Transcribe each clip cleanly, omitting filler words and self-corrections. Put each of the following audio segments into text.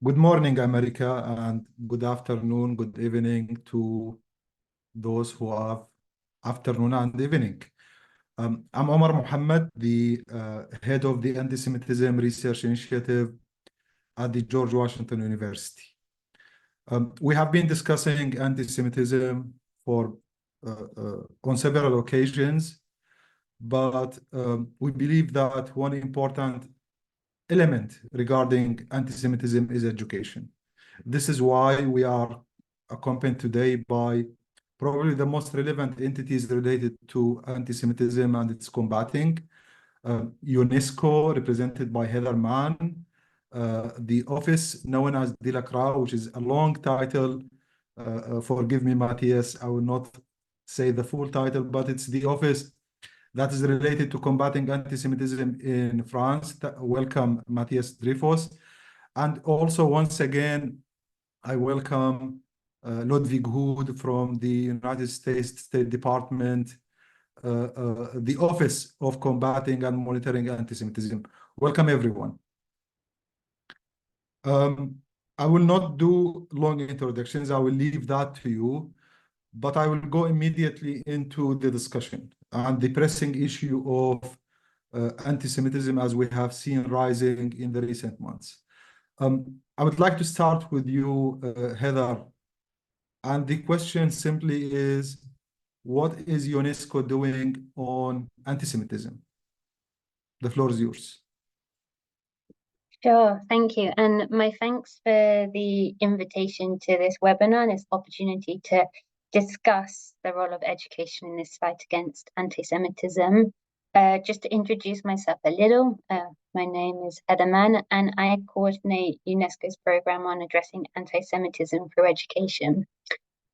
Good morning, America, and good afternoon, good evening to those who have afternoon and evening. I'm Omar Mohammed, the head of the Antisemitism Research Initiative at the George Washington University. We have been discussing anti-Semitism for on several occasions, but we believe that one important element regarding anti-Semitism is education. This is why we are accompanied today by probably the most relevant entities related to anti-Semitism and its combating. UNESCO, represented by Heather Mann, the office known as DILACRA, which is a long title. Forgive me, Matthias, I will not say the full title, but it's the office that is related to combating anti-Semitism in France. Welcome, Matthias Dreyfus. And also, once again, I welcome Ludovic from the United States State Department, the Office of Combating and Monitoring Anti-Semitism. Welcome, everyone. I will not do long introductions. I will leave that to you, but I will go immediately into the discussion and the pressing issue of anti-Semitism as we have seen rising in the recent months. I would like to start with you, Heather, and the question simply is, what is UNESCO doing on anti-Semitism? The floor is yours. Sure, thank you. And my thanks for the invitation to this webinar and this opportunity to discuss the role of education in this fight against anti-Semitism. Just to introduce myself a little, my name is Heather Mann, and I coordinate UNESCO's program on addressing anti-Semitism through education.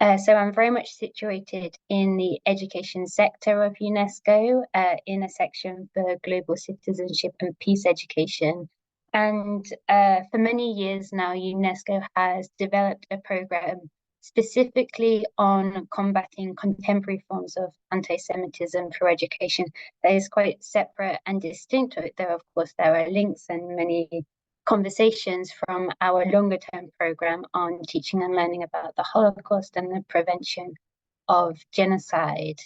So I'm very much situated in the education sector of UNESCO, in a section for global citizenship and peace education. And for many years now, UNESCO has developed a program specifically on combating contemporary forms of anti-Semitism through education that is quite separate and distinct. Though, of course, there are links and many conversations from our longer term program on teaching and learning about the Holocaust and the prevention of genocide.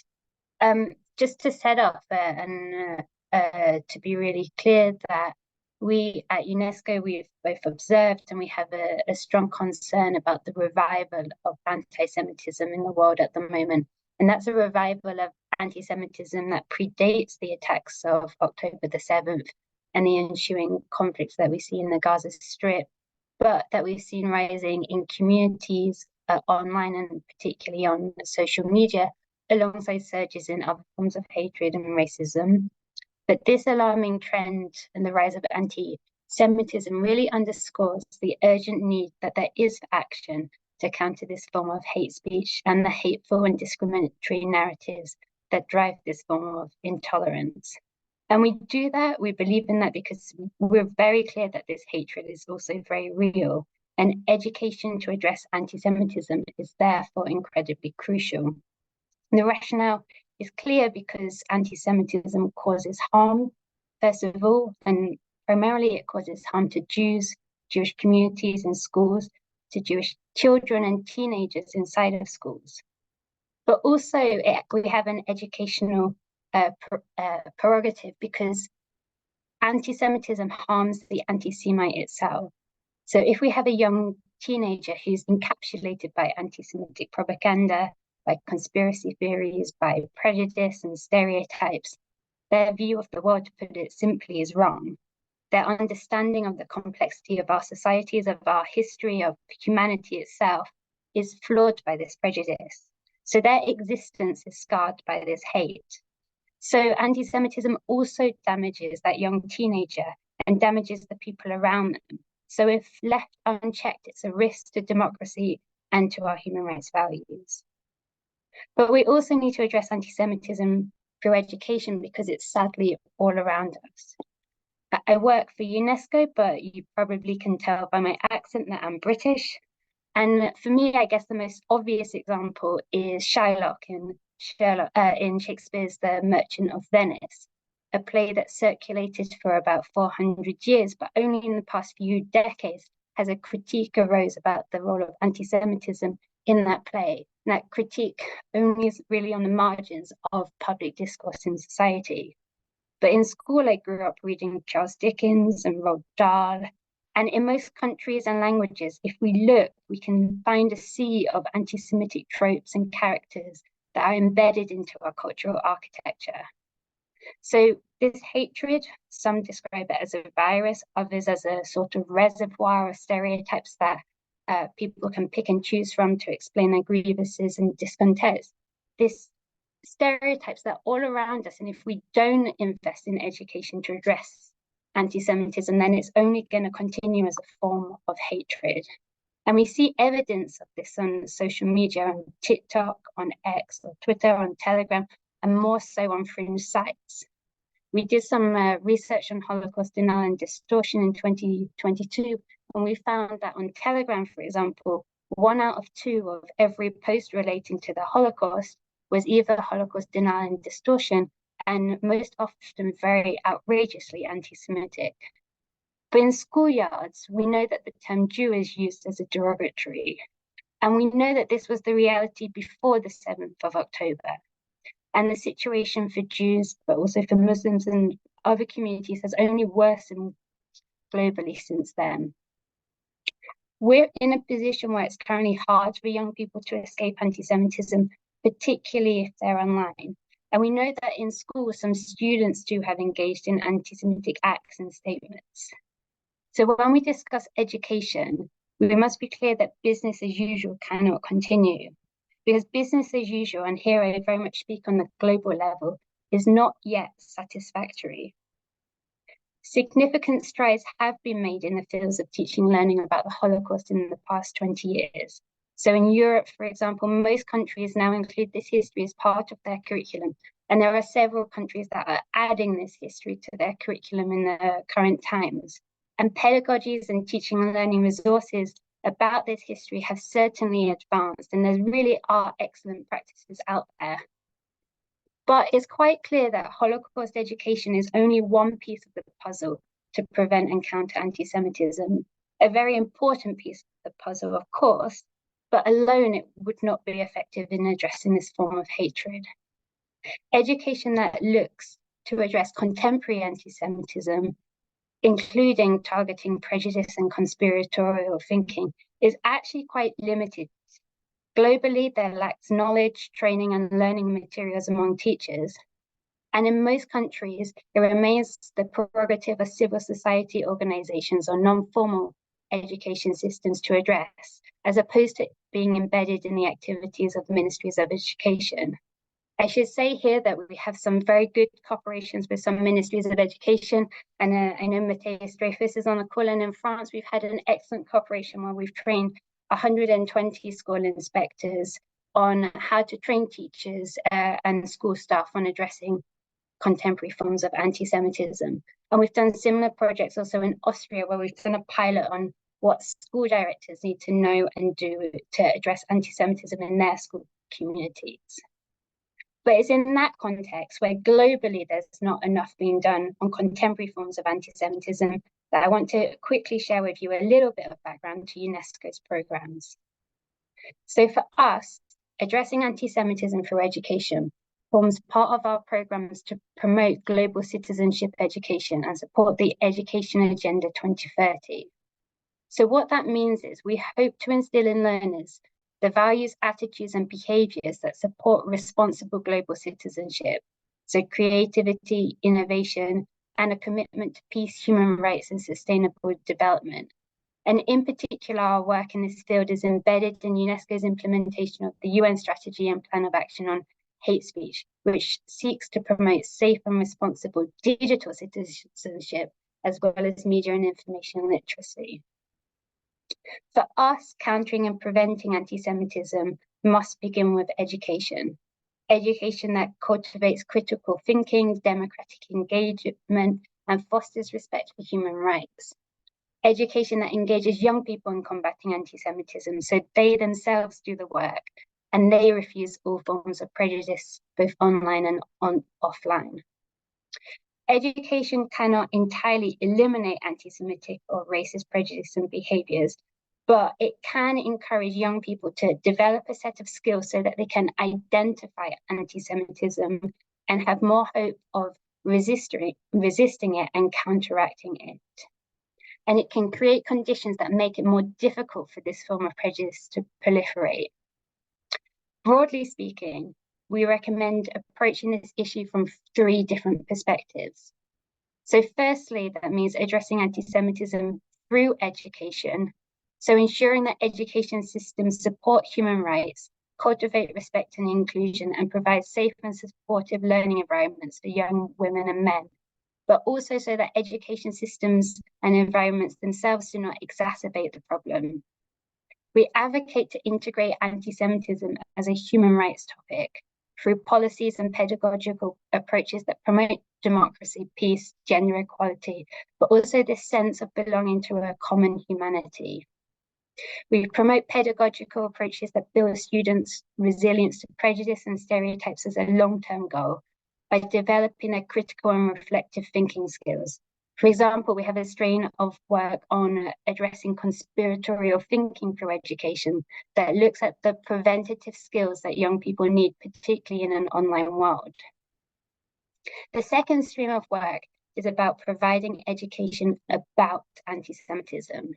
Just to set up and to be really clear that we at UNESCO, we've both observed and we have a strong concern about the revival of anti-Semitism in the world at the moment. And that's a revival of anti-Semitism that predates the attacks of October the 7th and the ensuing conflicts that we see in the Gaza Strip, but that we've seen rising in communities online and particularly on social media, alongside surges in other forms of hatred and racism. But this alarming trend and the rise of anti-Semitism really underscores the urgent need that there is for action to counter this form of hate speech and the hateful and discriminatory narratives that drive this form of intolerance. And we do that, we believe in that because we're very clear that this hatred is also very real, and education to address anti-Semitism is therefore incredibly crucial. And the rationale is clear because anti-Semitism causes harm, first of all, and primarily it causes harm to Jews, Jewish communities and schools, to Jewish children and teenagers inside of schools. But also we have an educational prerogative because anti-Semitism harms the anti-Semite itself. So if we have a young teenager who's encapsulated by anti-Semitic propaganda, by conspiracy theories, by prejudice and stereotypes, their view of the world, to put it simply, is wrong. Their understanding of the complexity of our societies, of our history, of humanity itself, is flawed by this prejudice. So their existence is scarred by this hate. So anti-Semitism also damages that young teenager and damages the people around them. So if left unchecked, it's a risk to democracy and to our human rights values. But we also need to address anti-Semitism through education because it's sadly all around us. I work for UNESCO, but you probably can tell by my accent that I'm British. And for me, I guess the most obvious example is Shylock in Shakespeare's The Merchant of Venice, a play that circulated for about 400 years, but only in the past few decades as a critique arose about the role of anti-Semitism in that play. And that critique only is really on the margins of public discourse in society. But in school, I grew up reading Charles Dickens and Roald Dahl. And in most countries and languages, if we look, we can find a sea of anti-Semitic tropes and characters that are embedded into our cultural architecture. So this hatred, some describe it as a virus, others as a sort of reservoir of stereotypes that people can pick and choose from to explain their grievances and discontents. This stereotypes that are all around us, and if we don't invest in education to address anti-Semitism, then it's only going to continue as a form of hatred. And we see evidence of this on social media, on TikTok, on X, or Twitter, on Telegram, and more so on fringe sites. We did some research on Holocaust denial and distortion in 2022, and we found that on Telegram, for example, 1 out of 2 of every post relating to the Holocaust was either Holocaust denial and distortion, and most often very outrageously anti-Semitic. But in schoolyards, we know that the term Jew is used as a derogatory. And we know that this was the reality before the 7th of October. And the situation for Jews, but also for Muslims and other communities, has only worsened globally since then. We're in a position where it's currently hard for young people to escape anti-Semitism, particularly if they're online. And we know that in school, some students do have engaged in anti-Semitic acts and statements. So when we discuss education, we must be clear that business as usual cannot continue. Because business as usual, and here I very much speak on the global level, is not yet satisfactory. Significant strides have been made in the fields of teaching and learning about the Holocaust in the past 20 years. So in Europe, for example, most countries now include this history as part of their curriculum. And there are several countries that are adding this history to their curriculum in the current times. And pedagogies and teaching and learning resources about this history have certainly advanced, and there really are excellent practices out there. But it's quite clear that Holocaust education is only one piece of the puzzle to prevent and counter anti-Semitism. A very important piece of the puzzle, of course, but alone it would not be effective in addressing this form of hatred. Education that looks to address contemporary anti-Semitism, including targeting prejudice and conspiratorial thinking, is actually quite limited. Globally, there lacks knowledge, training, and learning materials among teachers. And in most countries, it remains the prerogative of civil society organizations or non-formal education systems to address, as opposed to being embedded in the activities of ministries of education. I should say here that we have some very good cooperations with some ministries of education, and I know Matthias Dreyfus is on the call, and in France we've had an excellent cooperation where we've trained 120 school inspectors on how to train teachers and school staff on addressing contemporary forms of anti-Semitism. And we've done similar projects also in Austria, where we've done a pilot on what school directors need to know and do to address anti-Semitism in their school communities. But it's in that context where globally there's not enough being done on contemporary forms of anti-Semitism that I want to quickly share with you a little bit of background to UNESCO's programs. So for us, addressing anti-Semitism through education forms part of our programs to promote global citizenship education and support the Education Agenda 2030. So what that means is we hope to instill in learners the values, attitudes, and behaviors that support responsible global citizenship. So creativity, innovation, and a commitment to peace, human rights, and sustainable development. And in particular, our work in this field is embedded in UNESCO's implementation of the UN Strategy and Plan of Action on Hate Speech, which seeks to promote safe and responsible digital citizenship, as well as media and information literacy. For us, countering and preventing anti-Semitism must begin with education. Education that cultivates critical thinking, democratic engagement, and fosters respect for human rights. Education that engages young people in combating anti-Semitism so they themselves do the work and they refuse all forms of prejudice, both online and offline. education cannot entirely eliminate anti-Semitic or racist prejudice and behaviors, but it can encourage young people to develop a set of skills so that they can identify anti-Semitism and have more hope of resisting it and counteracting it. And it can create conditions that make it more difficult for this form of prejudice to proliferate. Broadly speaking, we recommend approaching this issue from 3 different perspectives. So firstly, that means addressing anti-Semitism through education. So ensuring that education systems support human rights, cultivate respect and inclusion, and provide safe and supportive learning environments for young women and men, but also so that education systems and environments themselves do not exacerbate the problem. We advocate to integrate anti-Semitism as a human rights topic through policies and pedagogical approaches that promote democracy, peace, gender equality, but also this sense of belonging to a common humanity. We promote pedagogical approaches that build students' resilience to prejudice and stereotypes as a long-term goal by developing their critical and reflective thinking skills. For example, we have a strain of work on addressing conspiratorial thinking through education that looks at the preventative skills that young people need, particularly in an online world. The second stream of work is about providing education about anti-Semitism.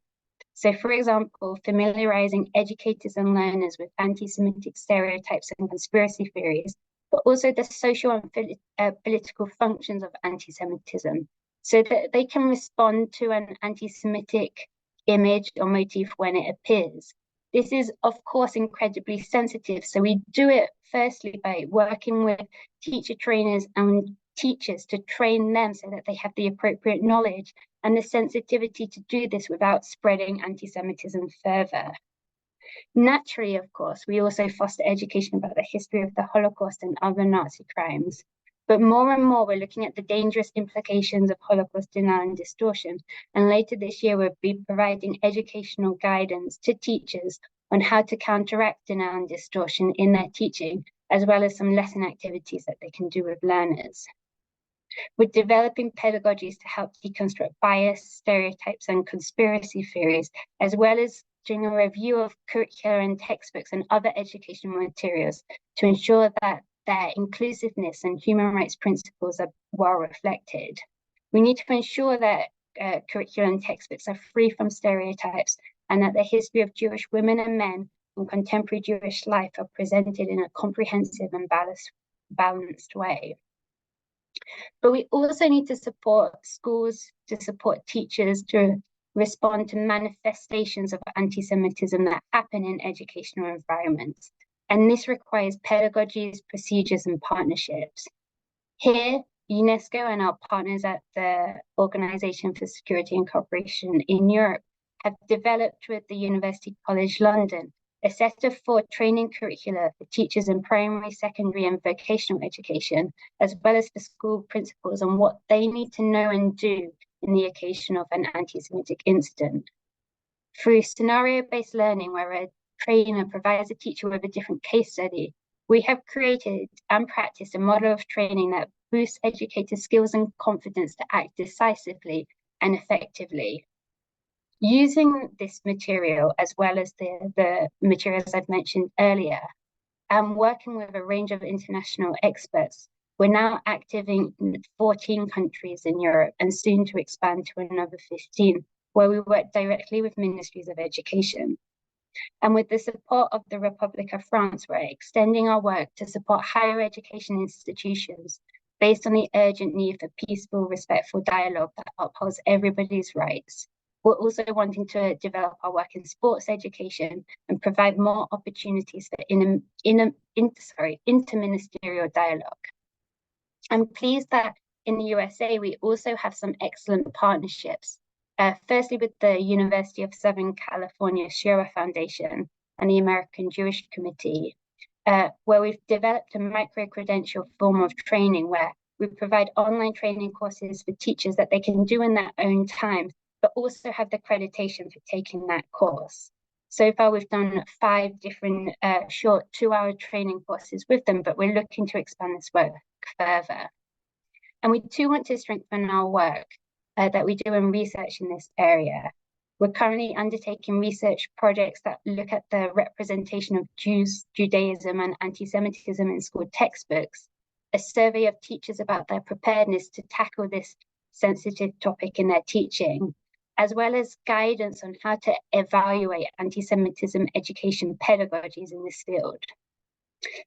So, for example, familiarizing educators and learners with anti-Semitic stereotypes and conspiracy theories, but also the social and political functions of anti-Semitism, so that they can respond to an anti-Semitic image or motif when it appears. This is, of course, incredibly sensitive. So we do it firstly by working with teacher trainers and teachers to train them so that they have the appropriate knowledge and the sensitivity to do this without spreading anti-Semitism further. Naturally, of course, we also foster education about the history of the Holocaust and other Nazi crimes. But more and more, we're looking at the dangerous implications of Holocaust denial and distortion. And later this year, we'll be providing educational guidance to teachers on how to counteract denial and distortion in their teaching, as well as some lesson activities that they can do with learners. We're developing pedagogies to help deconstruct bias, stereotypes, and conspiracy theories, as well as doing a review of curricula and textbooks and other educational materials to ensure that their inclusiveness and human rights principles are well reflected. We need to ensure that curricula and textbooks are free from stereotypes and that the history of Jewish women and men and contemporary Jewish life are presented in a comprehensive and balanced way. But we also need to support schools, to support teachers, to respond to manifestations of anti-Semitism that happen in educational environments. And this requires pedagogies, procedures, and partnerships. Here, UNESCO and our partners at the Organization for Security and Cooperation in Europe have developed with the University College London a set of 4 training curricula for teachers in primary, secondary, and vocational education, as well as for school principals on what they need to know and do in the occasion of an anti-Semitic incident. Through scenario-based learning, where a trainer provides a teacher with a different case study, we have created and practiced a model of training that boosts educators' skills and confidence to act decisively and effectively. Using this material, as well as the materials I've mentioned earlier, and working with a range of international experts, we're now active in 14 countries in Europe and soon to expand to another 15, where we work directly with ministries of education. And with the support of the Republic of France, we're extending our work to support higher education institutions based on the urgent need for peaceful, respectful dialogue that upholds everybody's rights. We're also wanting to develop our work in sports education and provide more opportunities for interministerial dialogue. I'm pleased that in the USA, we also have some excellent partnerships. Firstly, with the University of Southern California Shoah Foundation and the American Jewish Committee, where we've developed a micro-credential form of training where we provide online training courses for teachers that they can do in their own time, but also have the accreditation for taking that course. So far, we've done 5 different short 2-hour training courses with them, but we're looking to expand this work further. And we too want to strengthen our work that we do in research in this area. We're currently undertaking research projects that look at the representation of Jews, Judaism, and anti-Semitism in school textbooks, a survey of teachers about their preparedness to tackle this sensitive topic in their teaching, as well as guidance on how to evaluate anti-Semitism education pedagogies in this field.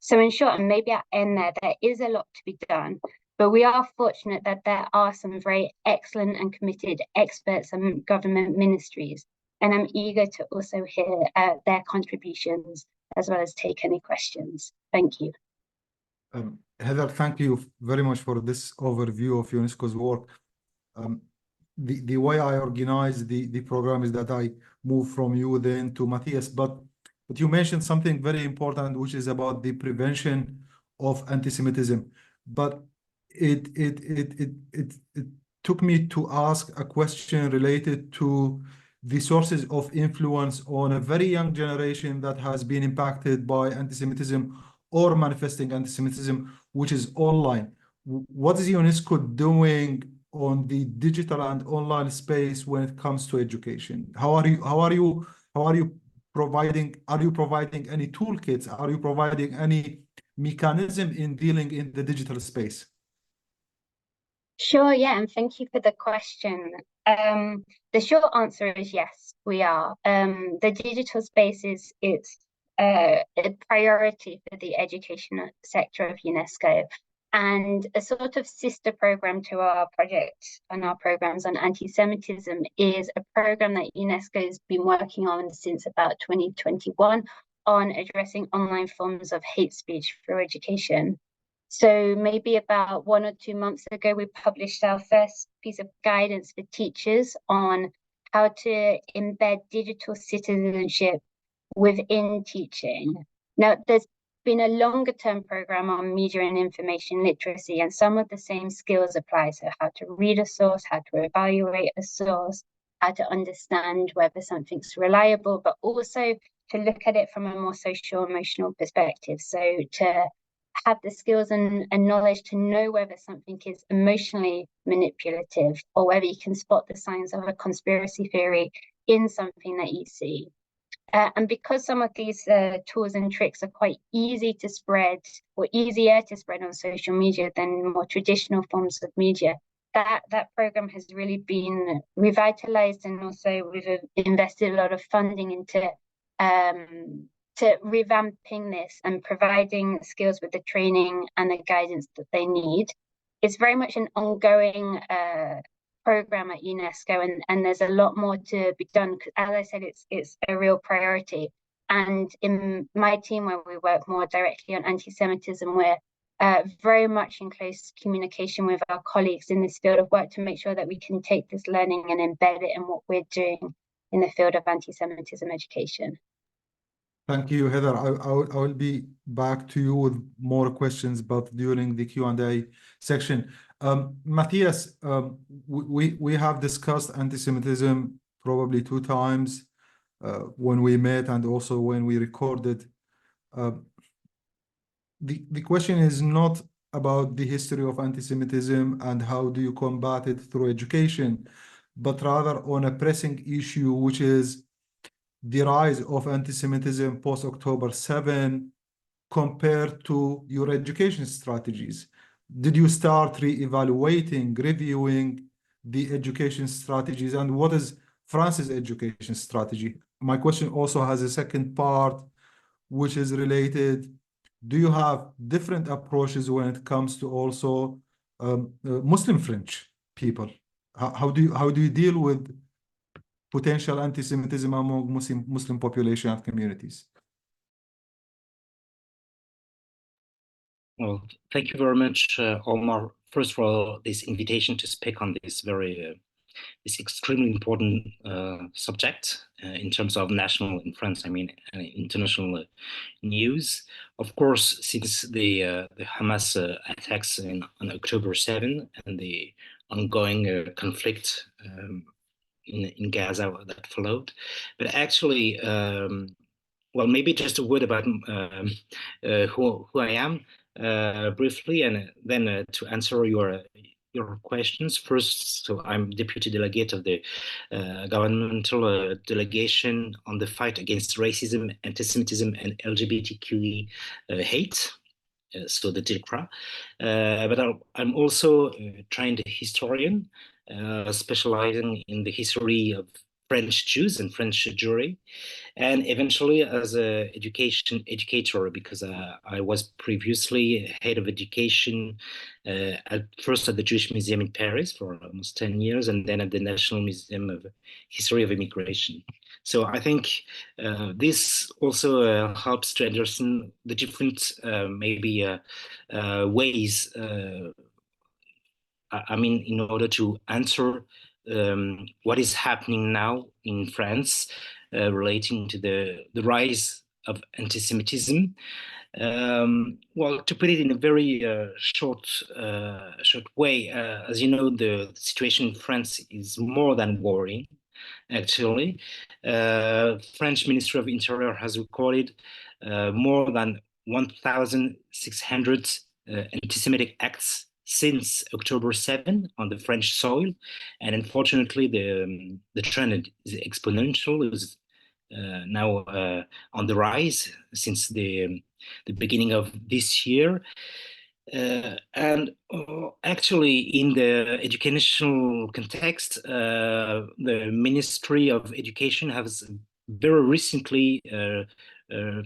So in short, and maybe I'll end there is a lot to be done, but we are fortunate that there are some very excellent and committed experts and government ministries. And I'm eager to also hear their contributions as well as take any questions. Thank you. Heather, thank you very much for this overview of UNESCO's work. The way I organize the program is that I move from you then to Matthias, but you mentioned something very important, which is about the prevention of anti-Semitism. But it took me to ask a question related to the sources of influence on a very young generation that has been impacted by anti-Semitism or manifesting anti-Semitism, which is online. What is UNESCO doing on the digital and online space when it comes to education? How are you providing any toolkits? Are you providing any mechanism in dealing in the digital space? Sure, yeah, and thank you for the question. The short answer is yes, we are. The digital space is a priority for the education sector of UNESCO, and a sort of sister program to our project and our programs on anti-Semitism is a program that UNESCO has been working on since about 2021 on addressing online forms of hate speech through education. So maybe about 1 or 2 months ago, we published our first piece of guidance for teachers on how to embed digital citizenship within teaching. Now, there's been a longer term program on media and information literacy, and some of the same skills apply. So how to read a source, how to evaluate a source, how to understand whether something's reliable, but also to look at it from a more social emotional perspective. So to have the skills and knowledge to know whether something is emotionally manipulative or whether you can spot the signs of a conspiracy theory in something that you see. And because some of these tools and tricks are quite easy to spread or easier to spread on social media than more traditional forms of media, that program has really been revitalized, and also we've invested a lot of funding into revamping this and providing skills with the training and the guidance that they need. It's very much an ongoing program at UNESCO, and there's a lot more to be done. As I said, it's a real priority. And in my team, where we work more directly on anti-Semitism, we're very much in close communication with our colleagues in this field of work to make sure that we can take this learning and embed it in what we're doing in the field of anti-Semitism education. Thank you, Heather. I will be back to you with more questions, but during the Q&A section. Matthias, we have discussed anti-Semitism probably 2 times when we met and also when we recorded. The question is not about the history of anti-Semitism and how do you combat it through education, but rather on a pressing issue, which is the rise of anti-Semitism post-October 7 compared to your education strategies. Did you start re-evaluating, reviewing the education strategies, and what is France's education strategy? My question also has a second part, which is related. Do you have different approaches when it comes to also Muslim French people? How do you deal with potential anti-Semitism among Muslim population and communities? Well, thank you very much, Omar, first for all, this invitation to speak on this this extremely important subject in terms of national, in France, I mean, international news. Of course, since the Hamas attacks on October 7 and the ongoing conflict in Gaza that followed, but actually, well, maybe just a word about who I am briefly, and then to answer your your questions. First, so I'm deputy delegate of the governmental delegation on the fight against racism, anti-Semitism, and LGBTQE hate. So the DILCRA. But I'm also a trained historian, specializing in the history of French Jews and French Jewry, and eventually as a educator, because I was previously head of education at first at the Jewish Museum in Paris for almost 10 years, and then at the National Museum of History of Immigration. So I think this also helps to understand the different ways. I mean, in order to answer what is happening now in France relating to the rise of anti-Semitism. Well, to put it in a very short way, as you know, the situation in France is more than worrying. Actually, French Ministry of Interior has recorded more than 1,600 anti-Semitic acts since October 7 on the French soil, and unfortunately, the trend is exponential. It was now on the rise since the beginning of this year. And actually, in the educational context, the Ministry of Education has very recently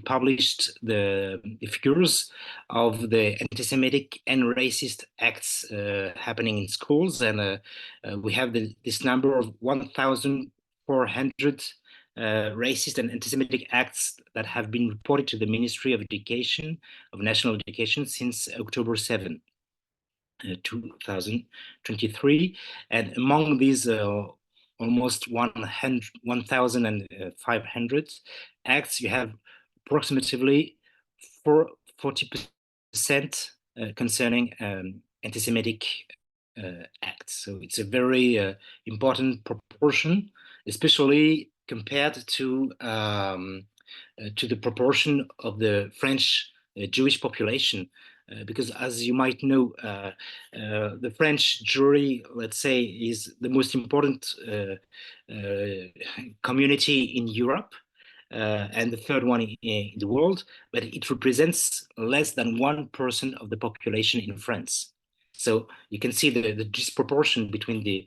published the figures of the anti-Semitic and racist acts happening in schools, and we have this number of 1,400 racist and anti-Semitic acts that have been reported to the Ministry of Education, of National Education, since October 7, 2023. And among these almost 1,500 acts, you have approximately 40% concerning anti-Semitic acts. So it's a very important proportion, especially compared to the proportion of the French Jewish population. Because as you might know, the French Jewry, let's say, is the most important community in Europe, and the third one in the world, but it represents less than 1% of the population in France. So you can see the disproportion between the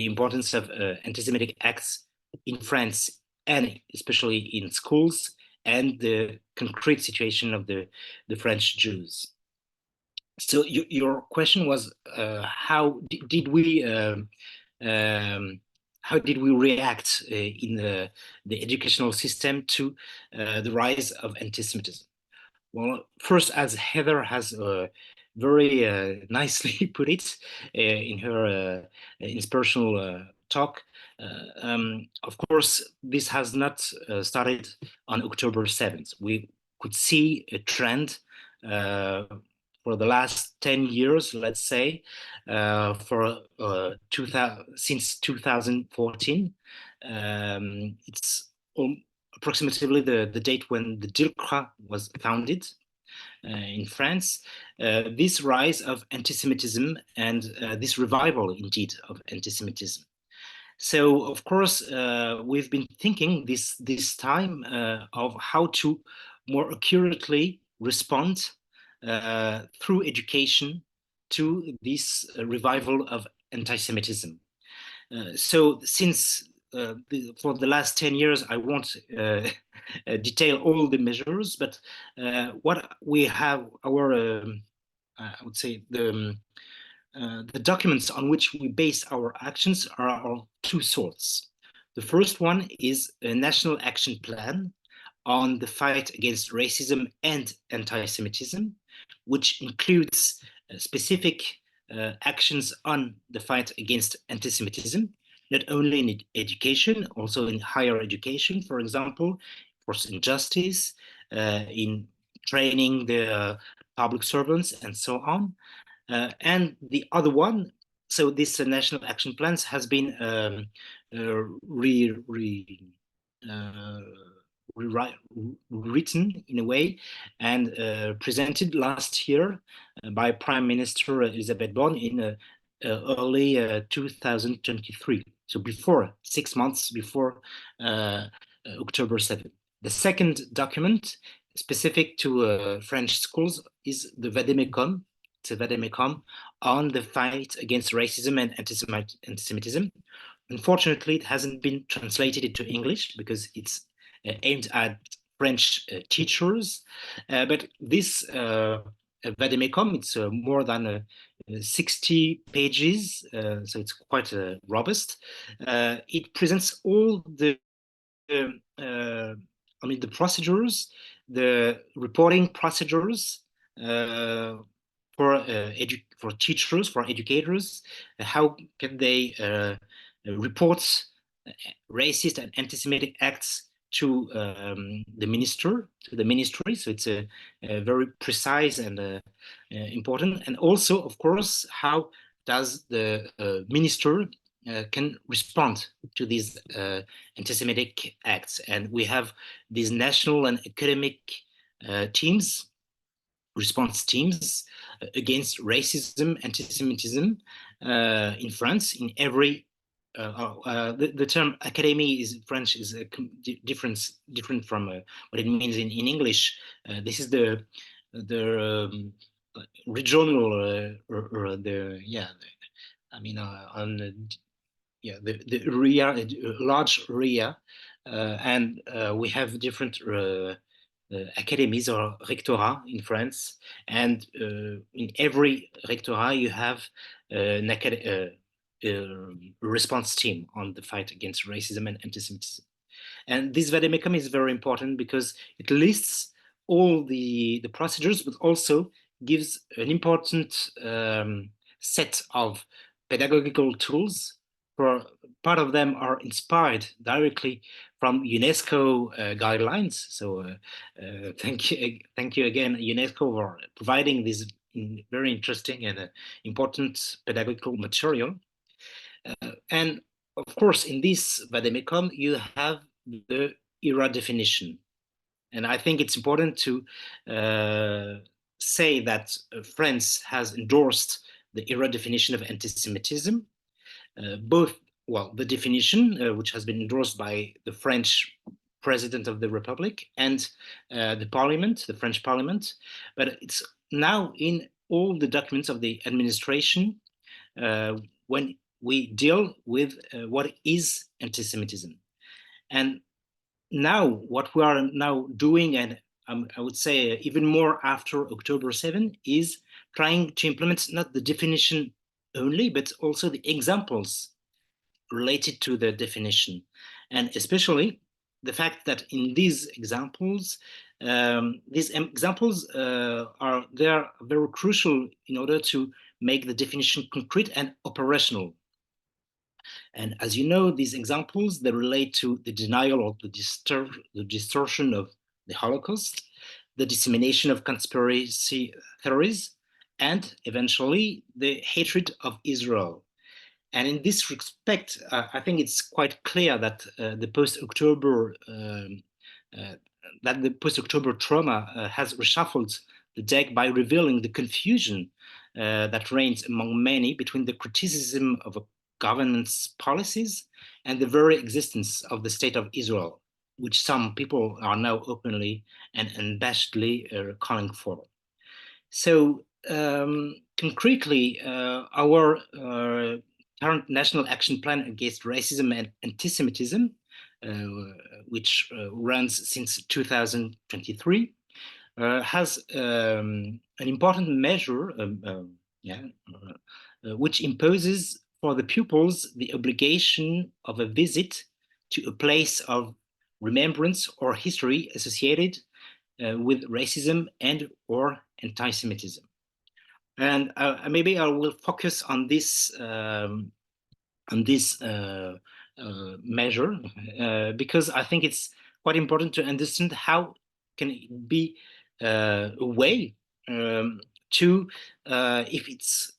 importance of anti-Semitic acts in France, and especially in schools, and the concrete situation of the French Jews. So your question was how did we react in the educational system to the rise of anti-Semitism? Well, first, as Heather has very nicely put it in her inspirational talk, of course, this has not started on October 7th. We could see a trend for the last 10 years, let's say, since 2014. It's approximately the date when the DILCRA was founded in France. This rise of anti-Semitism and this revival, indeed, of anti-Semitism. So, of course, we've been thinking this time of how to more accurately respond through education to this revival of anti-Semitism. So since for the last 10 years, I won't detail all the measures, but what we have, our, I would say, the documents on which we base our actions are of two sorts. The first one is a national action plan on the fight against racism and anti-Semitism, which includes specific actions on the fight against anti-Semitism, not only in education, also in higher education, for example, for justice, in training the public servants, and so on. And the other one, so this national action plans has been written in a way and presented last year by Prime Minister Elisabeth Borne in a early 2023. So before 6 months before October 7th. The second document specific to French schools is the Vademecum. It's a Vademecum on the fight against racism and antisemitism. Unfortunately, it hasn't been translated into English because it's aimed at French teachers. But this Vademecum, it's more than 60 pages, so it's quite robust. It presents all the the procedures, the reporting procedures for teachers, for educators. How can they report racist and anti-Semitic acts to the ministry? So it's a very precise and important. And also, of course, how does the minister can respond to these anti-Semitic acts? And we have these national and academic teams, response teams against racism, anti-Semitism in France. In every the term academy is French is different from what it means in English. This is the regional or the on the area, large area, and we have different academies or rectorats in France, and in every rectorat you have an response team on the fight against racism and anti-Semitism. And this vademecum is very important because it lists all the procedures, but also gives an important set of pedagogical tools. For part of them are inspired directly from UNESCO guidelines. So thank you again, UNESCO, for providing this very interesting and important pedagogical material. And of course, in this vademecum, you have the era definition. And I think it's important to say that France has endorsed the era definition of anti-Semitism, both, well, the definition, which has been endorsed by the French President of the Republic and the Parliament, the French Parliament, but it's now in all the documents of the administration when we deal with what is anti-Semitism. And now what we are now doing, and I would say even more after October 7, is trying to implement not the definition only, but also the examples related to the definition. And especially the fact that in these examples are very crucial in order to make the definition concrete and operational. And as you know, these examples, they relate to the denial or the distortion of the Holocaust, the dissemination of conspiracy theories, and eventually the hatred of Israel. And in this respect, I think it's quite clear that the post-October trauma has reshuffled the deck by revealing the confusion that reigns among many between the criticism of a government's policies and the very existence of the state of Israel, which some people are now openly and unabashedly calling for. So concretely, our current National Action Plan Against Racism and Antisemitism, which runs since 2023, has an important measure which imposes for the pupils the obligation of a visit to a place of remembrance or history associated with racism and or anti-Semitism. And maybe I will focus on this measure because I think it's quite important to understand how can it be a way to, if it's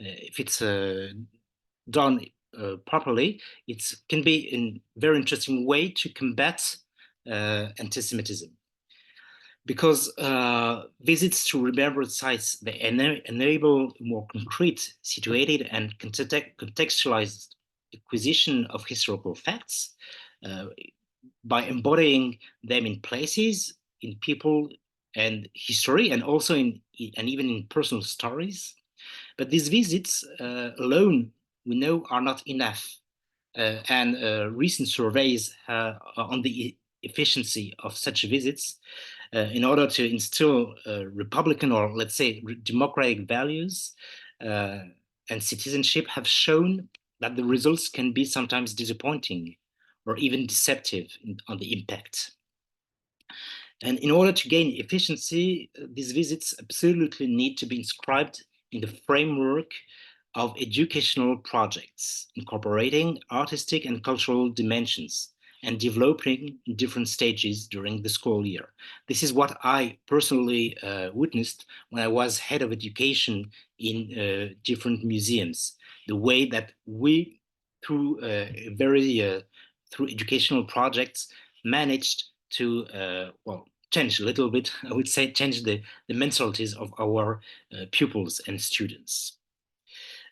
if it's done properly, it can be a very interesting way to combat anti-Semitism. because visits to remembered sites, they enable more concrete, situated, and contextualized acquisition of historical facts by embodying them in places, in people, and history, and also and even in personal stories. But these visits alone, we know, are not enough. And recent surveys on the efficiency of such visits in order to instill Republican, or let's say democratic values and citizenship, have shown that the results can be sometimes disappointing or even deceptive on the impact. And in order to gain efficiency, these visits absolutely need to be inscribed in the framework of educational projects, incorporating artistic and cultural dimensions and developing in different stages during the school year. This is what I personally witnessed when I was head of education in different museums. The way that we, through through educational projects, managed to change a little bit, I would say, change the mentalities of our pupils and students.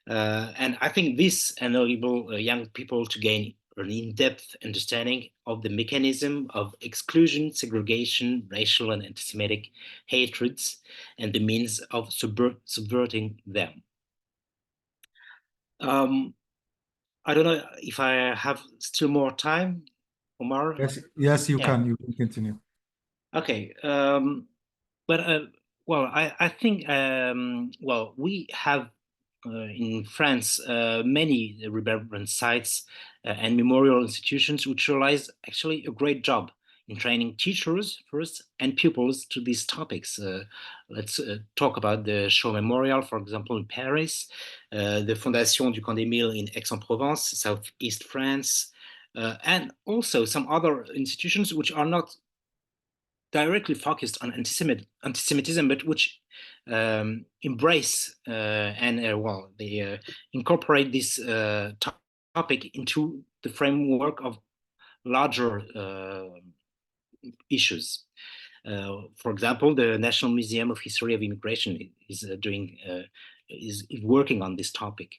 And I think this enable young people to gain an in-depth understanding of the mechanism of exclusion, segregation, racial and anti-Semitic hatreds, and the means of subverting them. I don't know if I have still more time, Omar. Yes, you can. You can continue. Okay. But well, I think well, we have in France many remembrance sites and memorial institutions which realize actually a great job in training teachers first and pupils to these topics. Let's talk about the Shaw Memorial, for example, in Paris, the Fondation du Camp des Milles in Aix-en-Provence, Southeast France, and also some other institutions which are not directly focused on antisemitism, but which embrace and well, they incorporate this topic into the framework of larger issues. For example, the National Museum of History of Immigration is is working on this topic.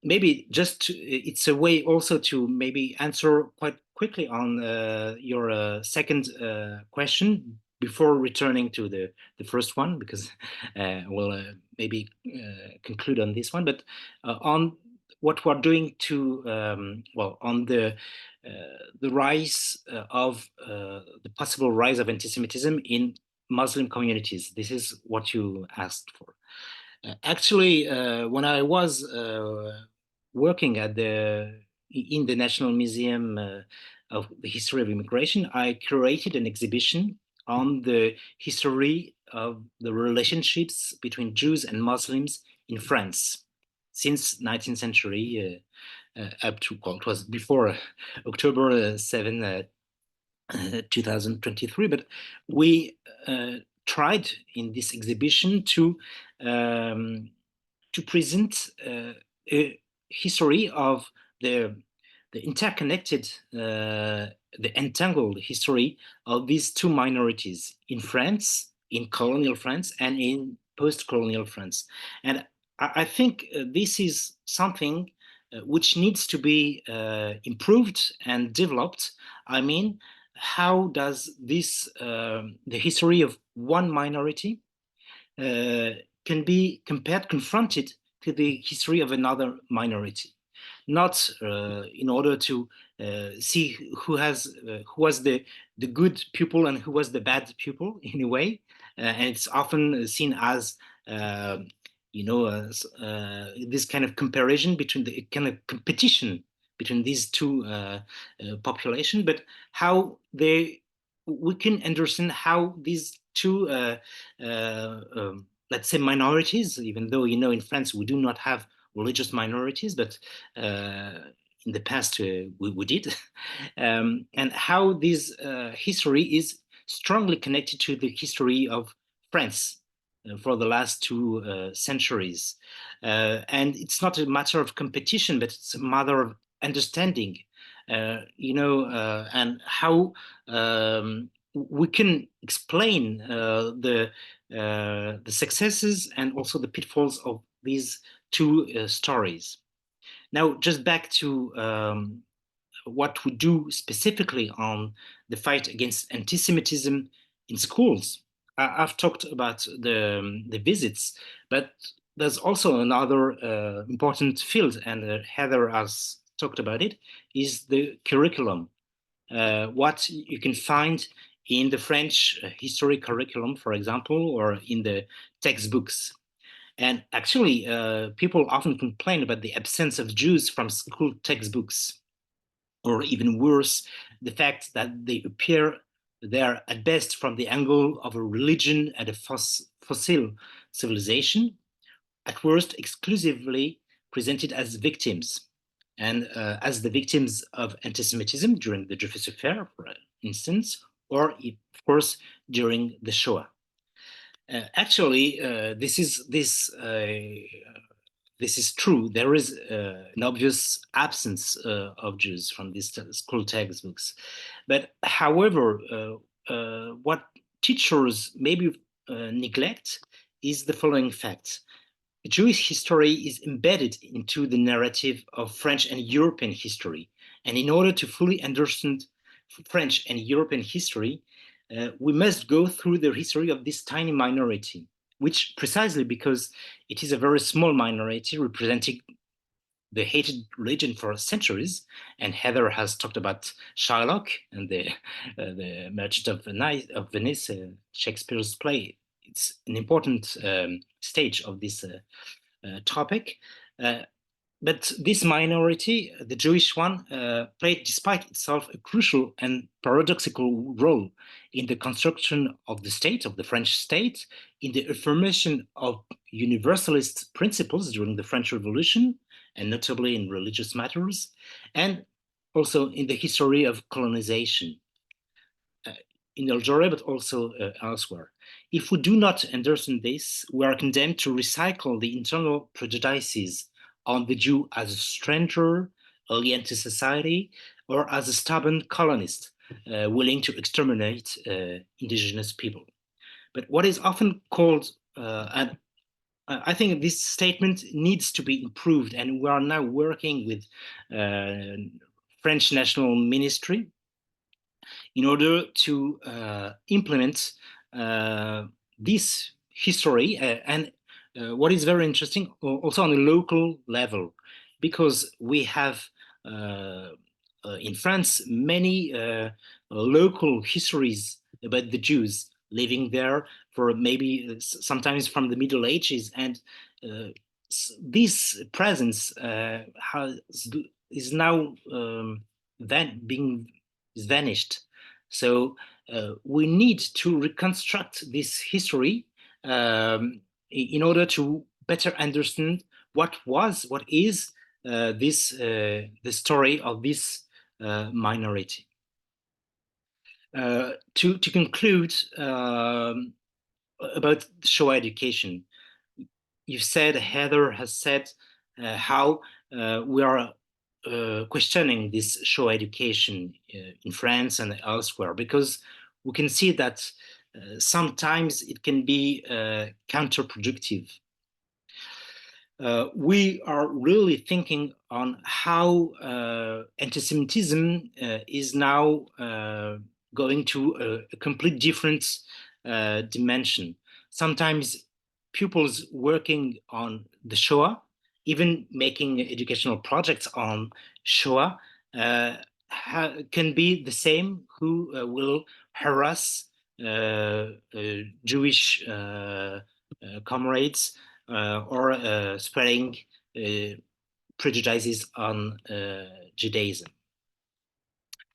Maybe just it's a way also to maybe answer quite quickly on your second question before returning to the first one, because we'll maybe conclude on this one. But on what we're doing to well, on the rise of the possible rise of anti-Semitism in Muslim communities. This is what you asked for. Actually, when I was working in the National Museum of the History of Immigration, I curated an exhibition on the history of the relationships between Jews and Muslims in France since 19th century up to, well, it was before October 7, 2023, but we tried in this exhibition to present a history of the interconnected, the entangled history of these two minorities in France, in colonial France, and in post-colonial France. And I think this is something which needs to be improved and developed. I mean, how does this, the history of one minority can be confronted to the history of another minority, not in order to see who was the good pupil and who was the bad pupil in a way, and it's often seen as this kind of comparison between the kind of competition between these two populations, but how we can understand how these two let's say minorities, even though in France we do not have religious minorities, but in the past we did, and how this history is strongly connected to the history of France for the last 2 centuries. And it's not a matter of competition, but it's a matter of understanding, and how we can explain the successes and also the pitfalls of these two stories. Now, just back to what we do specifically on the fight against anti-Semitism in schools. I've talked about the visits, but there's also another important field, and Heather has talked about it, is the curriculum. What you can find in the French history curriculum, for example, or in the textbooks. And actually, people often complain about the absence of Jews from school textbooks, or even worse, the fact that they appear there at best from the angle of a religion and a fossil civilization, at worst exclusively presented as victims, and as the victims of anti-Semitism during the Dreyfus Affair, for instance, or of course during the Shoah. Actually, this is true. There is an obvious absence of Jews from these school textbooks. But however, what teachers maybe neglect is the following fact. Jewish history is embedded into the narrative of French and European history. And in order to fully understand French and European history, we must go through the history of this tiny minority, which precisely because it is a very small minority representing the hated religion for centuries, and Heather has talked about Shylock and the Merchant of Venice, Shakespeare's play. It's an important stage of this topic. But this minority, the Jewish one, played, despite itself, a crucial and paradoxical role in the construction of the state, of the French state, in the affirmation of universalist principles during the French Revolution, and notably in religious matters, and also in the history of colonization in Algeria, but also elsewhere. If we do not understand this, we are condemned to recycle the internal prejudices on the Jew as a stranger, alien to society, or as a stubborn colonist willing to exterminate indigenous people. But what is often called, and I think this statement needs to be improved, and we are now working with French National Ministry in order to implement this history and what is very interesting also on a local level, because we have in France many local histories about the Jews living there for maybe sometimes from the Middle Ages, and this presence is now is vanished. So we need to reconstruct this history in order to better understand what is the story of this minority. To conclude about Shoah education, you've said, Heather has said, how we are questioning this Shoah education in France and elsewhere, because we can see that sometimes it can be counterproductive. We are really thinking on how anti-Semitism is now going to a complete different dimension. Sometimes pupils working on the Shoah, even making educational projects on Shoah, can be the same who will harass Jewish comrades or spreading prejudices on Judaism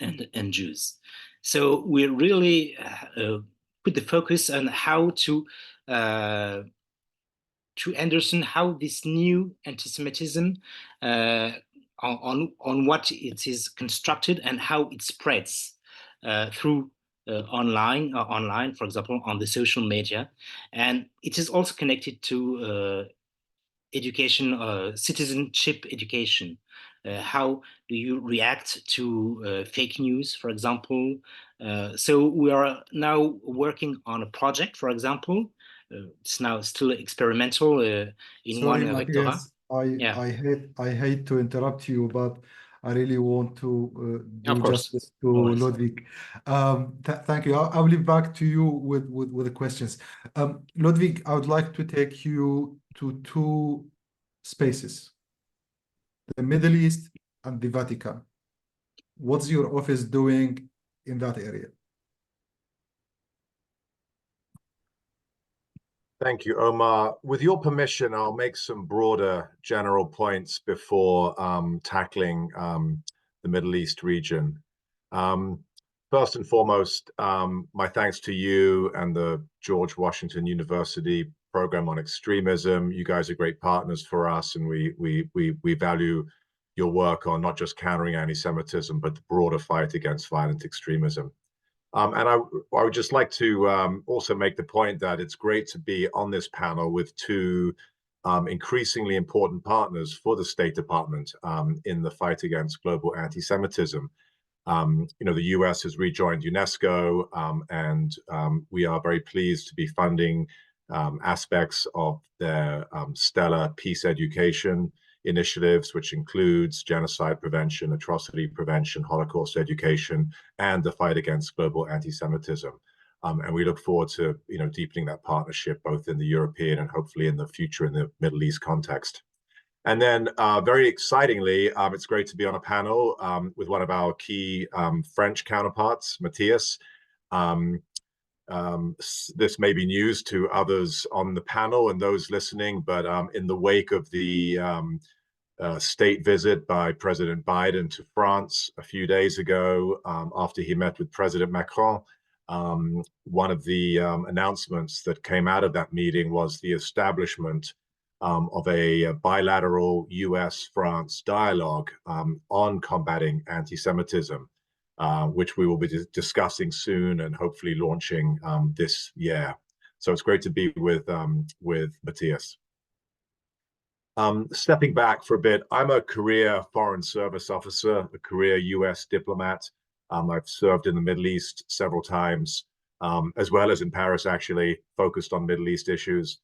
and Jews. So we really put the focus on how to understand how this new anti-Semitism on what it is constructed and how it spreads through online, for example, on the social media. And it is also connected to education, citizenship education. How do you react to fake news, for example, So we are now working on a project, for example. It's now still experimental in Sorry, one rectorat. Matthias, I hate to interrupt you, but I really want to Of do course, justice to always. Ludwig. Thank you. I'll leave back to you with the questions. Ludwig, I would like to take you to two spaces, the Middle East and the Vatican. What's your office doing in that area? Thank you, Omar. With your permission, I'll make some broader general points before tackling the Middle East region. First and foremost, my thanks to you and the George Washington University Program on Extremism. You guys are great partners for us, and we value your work on not just countering anti-Semitism, but the broader fight against violent extremism. And I would just like to also make the point that it's great to be on this panel with two increasingly important partners for the State Department in the fight against global anti-Semitism. The US has rejoined UNESCO, and we are very pleased to be funding aspects of their stellar peace education initiatives, which includes genocide prevention, atrocity prevention, Holocaust education, and the fight against global anti-Semitism. And we look forward to deepening that partnership both in the European and hopefully in the future in the Middle East context. And then very excitingly, it's great to be on a panel with one of our key French counterparts, Matthias. This may be news to others on the panel and those listening, but in the wake of the state visit by President Biden to France a few days ago, after he met with President Macron, one of the announcements that came out of that meeting was the establishment of a bilateral US-France dialogue on combating anti-Semitism, which we will be discussing soon and hopefully launching this year. So it's great to be with Matthias. Stepping back for a bit, I'm a career Foreign Service officer, a career US diplomat. I've served in the Middle East several times, as well as in Paris, actually, focused on Middle East issues.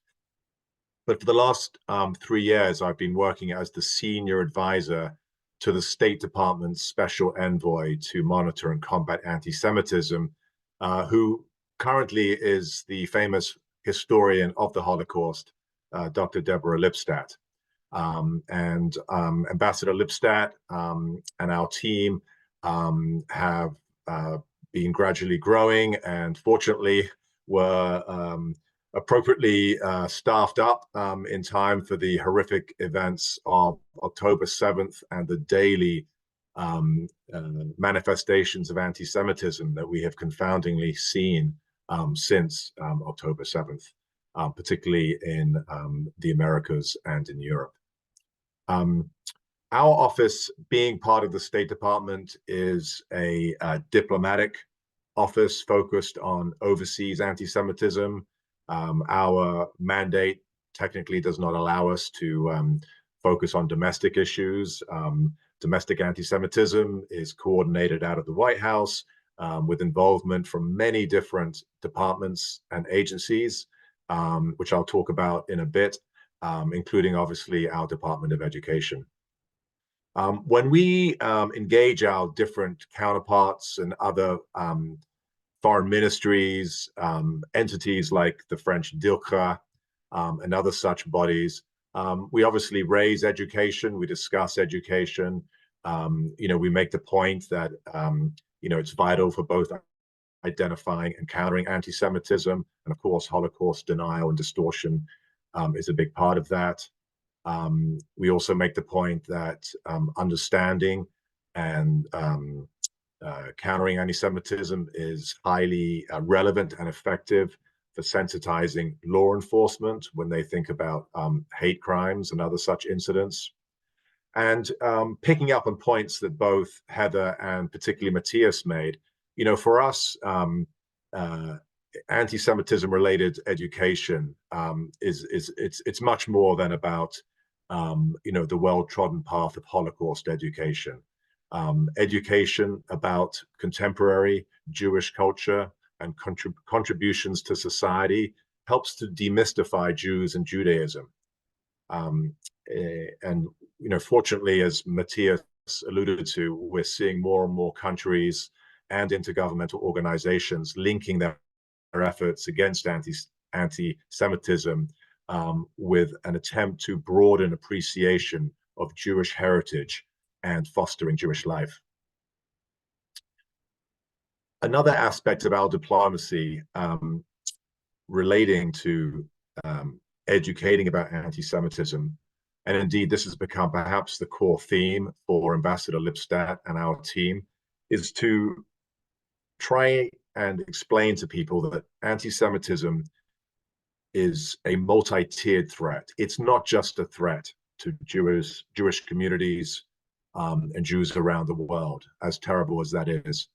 But for the last 3 years, I've been working as the senior advisor to the State Department's special envoy to monitor and combat anti-Semitism, who currently is the famous historian of the Holocaust, Dr. Deborah Lipstadt. And Ambassador Lipstadt and our team have been gradually growing, and fortunately were appropriately staffed up in time for the horrific events of October 7th and the daily manifestations of anti-Semitism that we have confoundingly seen since October 7th, particularly in the Americas and in Europe. Our office, being part of the State Department, is a diplomatic office focused on overseas anti-Semitism. Our mandate technically does not allow us to focus on domestic issues. Domestic anti-Semitism is coordinated out of the White House with involvement from many different departments and agencies, which I'll talk about in a bit, including obviously our Department of Education. When we engage our different counterparts and other foreign ministries, entities like the French DIRCA and other such bodies, we obviously raise education, we discuss education. We make the point that it's vital for both identifying and countering anti-Semitism, and of course Holocaust denial and distortion is a big part of that. We also make the point that understanding and countering anti-Semitism is highly relevant and effective for sensitizing law enforcement when they think about hate crimes and other such incidents. And picking up on points that both Heather and particularly Matthias made, for us, anti-Semitism-related education it's much more than about the well-trodden path of Holocaust education. education about contemporary Jewish culture and contributions to society helps to demystify Jews and Judaism. And fortunately, as Matthias alluded to, we're seeing more and more countries and intergovernmental organizations linking their efforts against anti-Semitism with an attempt to broaden appreciation of Jewish heritage and fostering Jewish life. Another aspect of our diplomacy relating to educating about anti-Semitism, and indeed this has become perhaps the core theme for Ambassador Lipstadt and our team, is to try and explain to people that anti-Semitism is a multi-tiered threat. It's not just a threat to Jewish communities and Jews around the world, as terrible as that is.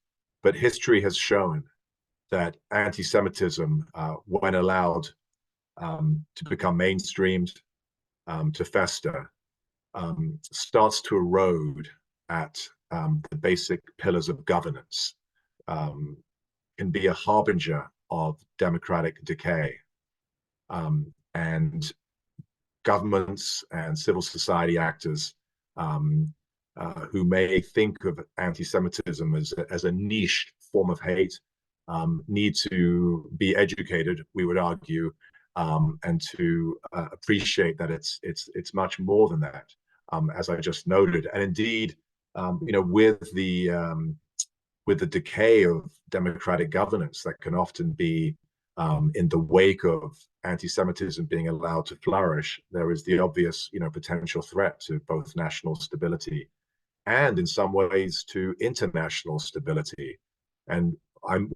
But history has shown that anti-Semitism, when allowed to become mainstreamed, to fester, starts to erode at the basic pillars of governance, can be a harbinger of democratic decay. And governments and civil society actors who may think of anti-Semitism as a niche form of hate need to be educated, we would argue, and to appreciate that it's much more than that, as I just noted. And indeed, with the decay of democratic governance that can often be in the wake of anti-Semitism being allowed to flourish, there is the obvious, potential threat to both national stability and in some ways to international stability. And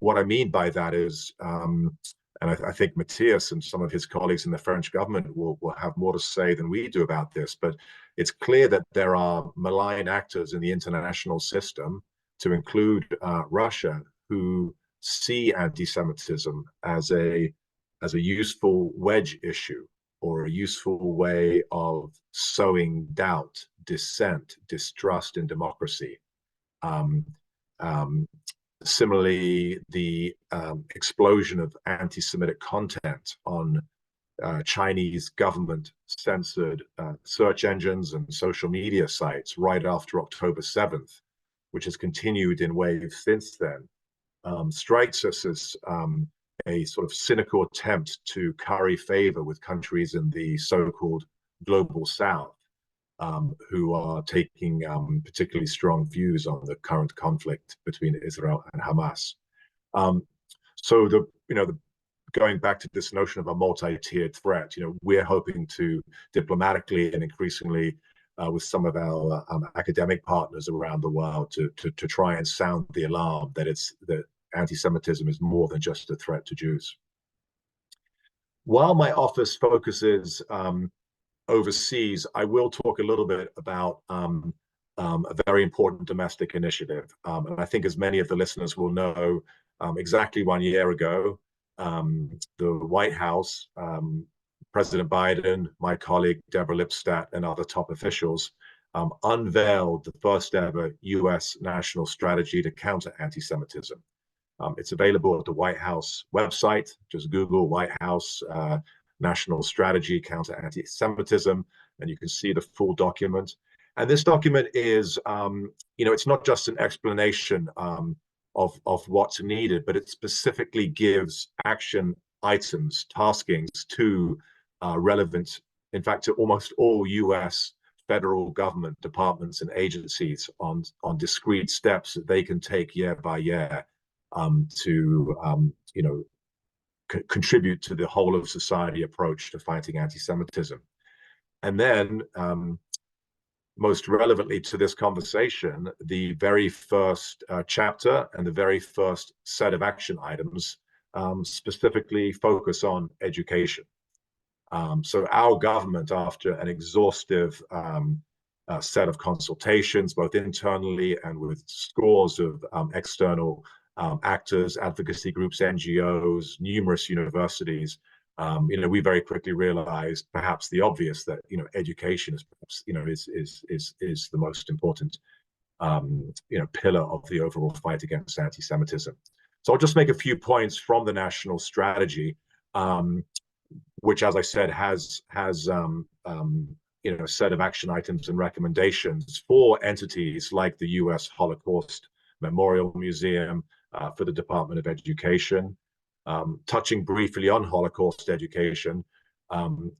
what I mean by that is, and I think Matthias and some of his colleagues in the French government will have more to say than we do about this, but it's clear that there are malign actors in the international system, to include Russia, who see anti-Semitism as a useful wedge issue or a useful way of sowing doubt, dissent, distrust in democracy. Similarly, the explosion of anti-Semitic content on Chinese government-censored search engines and social media sites right after October 7th, which has continued in waves since then, strikes us as a sort of cynical attempt to curry favor with countries in the so-called global south, who are taking particularly strong views on the current conflict between Israel and Hamas. So going back to this notion of a multi-tiered threat, we're hoping to diplomatically and increasingly with some of our academic partners around the world to try and sound the alarm that anti-Semitism is more than just a threat to Jews. While my office focuses overseas, I will talk a little bit about a very important domestic initiative. And I think as many of the listeners will know, exactly 1 year ago, the White House, President Biden, my colleague Deborah Lipstadt, and other top officials unveiled the first ever US national strategy to counter anti-Semitism. It's available at the White House website. Just Google White House National Strategy Counter Anti-Semitism, and you can see the full document. And this document is, it's not just an explanation of what's needed, but it specifically gives action items, taskings to relevant, in fact, to almost all US federal government departments and agencies on discrete steps that they can take year by year to contribute to the whole of society approach to fighting anti-Semitism. And then, most relevantly to this conversation, the very first chapter and the very first set of action items specifically focus on education. So our government, after an exhaustive set of consultations, both internally and with scores of external actors, advocacy groups, NGOs, numerous universities, we very quickly realized perhaps the obvious, that education is perhaps is the most important pillar of the overall fight against anti-Semitism. So I'll just make a few points from the national strategy, which, as I said, has a set of action items and recommendations for entities like the U.S. Holocaust Memorial Museum, for the Department of Education, touching briefly on Holocaust education,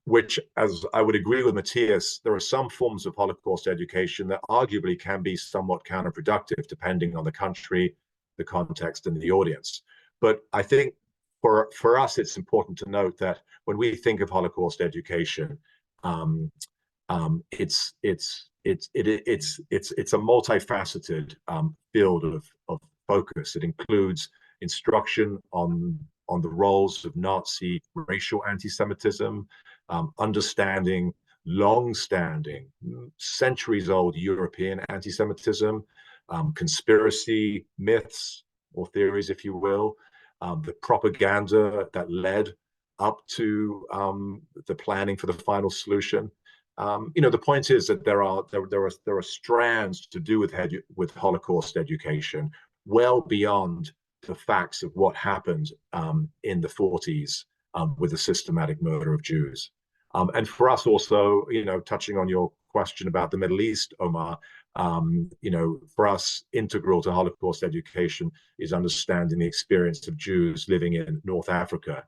which, as I would agree with Matthias, there are some forms of Holocaust education that arguably can be somewhat counterproductive depending on the country, the context, and the audience. But I think for us, it's important to note that when we think of Holocaust education, it's a multifaceted field of focus. It includes instruction on the roles of Nazi racial anti-Semitism, understanding long-standing, centuries-old European anti-Semitism, conspiracy myths or theories, if you will, the propaganda that led up to the planning for the final solution. The point is that there are strands to do with Holocaust education well beyond the facts of what happened in the 40s with the systematic murder of Jews. And for us also, touching on your question about the Middle East, Omar, for us, integral to Holocaust education is understanding the experience of Jews living in North Africa,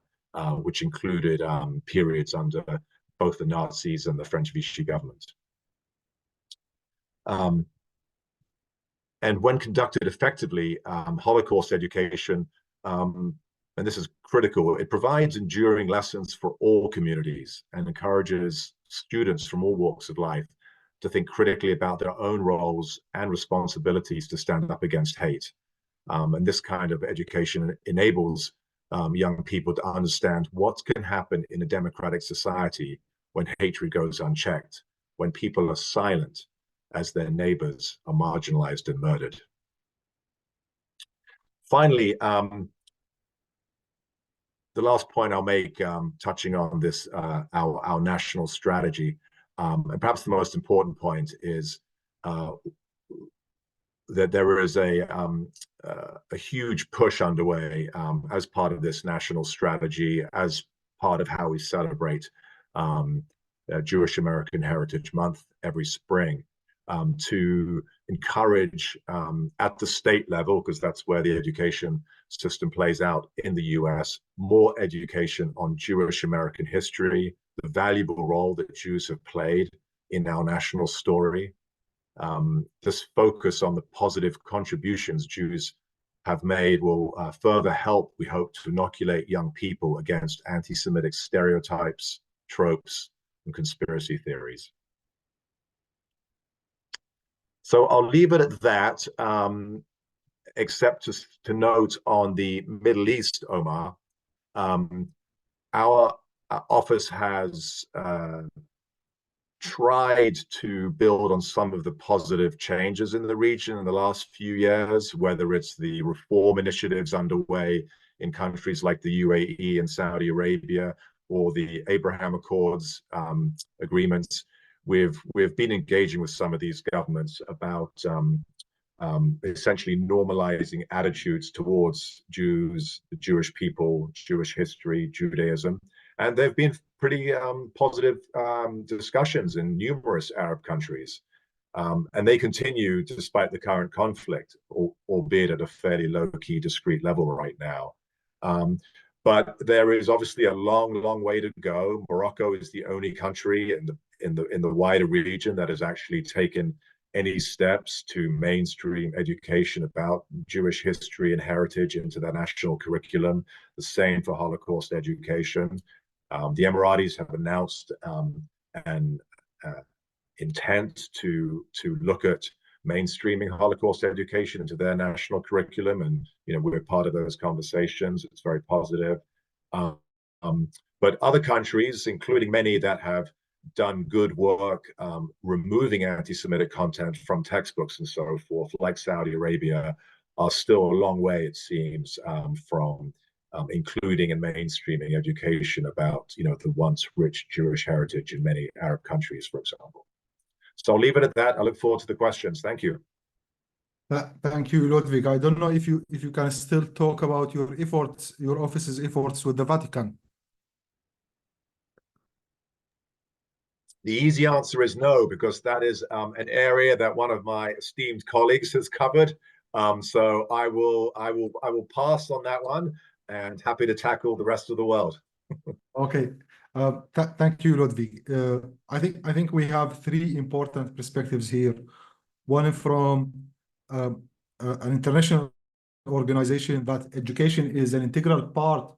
which included periods under both the Nazis and the French Vichy government. And when conducted effectively, Holocaust education, and this is critical, it provides enduring lessons for all communities and encourages students from all walks of life to think critically about their own roles and responsibilities to stand up against hate. And this kind of education enables young people to understand what can happen in a democratic society when hatred goes unchecked, when people are silent as their neighbors are marginalized and murdered. Finally, the last point I'll make, touching on this, our national strategy, and perhaps the most important point is that there is a huge push underway as part of this national strategy, as part of how we celebrate Jewish American Heritage Month every spring, to encourage at the state level, because that's where the education system plays out in the US, more education on Jewish American history, the valuable role that Jews have played in our national story. This focus on the positive contributions Jews have made will further help, we hope, to inoculate young people against anti-Semitic stereotypes, tropes, and conspiracy theories. So I'll leave it at that, except to note on the Middle East, Omar, our office has tried to build on some of the positive changes in the region in the last few years, whether it's the reform initiatives underway in countries like the UAE and Saudi Arabia, or the Abraham Accords agreements. We've been engaging with some of these governments about essentially normalizing attitudes towards Jews, the Jewish people, Jewish history, Judaism. And there have been pretty positive discussions in numerous Arab countries. And they continue despite the current conflict, albeit at a fairly low-key, discrete level right now. But there is obviously a long way to go. Morocco is the only country in the wider region that has actually taken any steps to mainstream education about Jewish history and heritage into their national curriculum. The same for Holocaust education. The Emiratis have announced an intent to look at mainstreaming Holocaust education into their national curriculum, and we're part of those conversations. It's very positive. But other countries, including many that have done good work removing anti-Semitic content from textbooks and so forth, like Saudi Arabia, are still a long way, it seems, from including and mainstreaming education about the once rich Jewish heritage in many Arab countries, for example. So I'll leave it at that. I look forward to the questions. Thank you. Thank you, Ludwig. I don't know if you can still talk about your efforts, your office's efforts with the Vatican. The easy answer is no, because that is an area that one of my esteemed colleagues has covered. So I will pass on that one, and happy to tackle the rest of the world. Okay. Thank you, Ludwig. I think we have three important perspectives here. One from an international organization that education is an integral part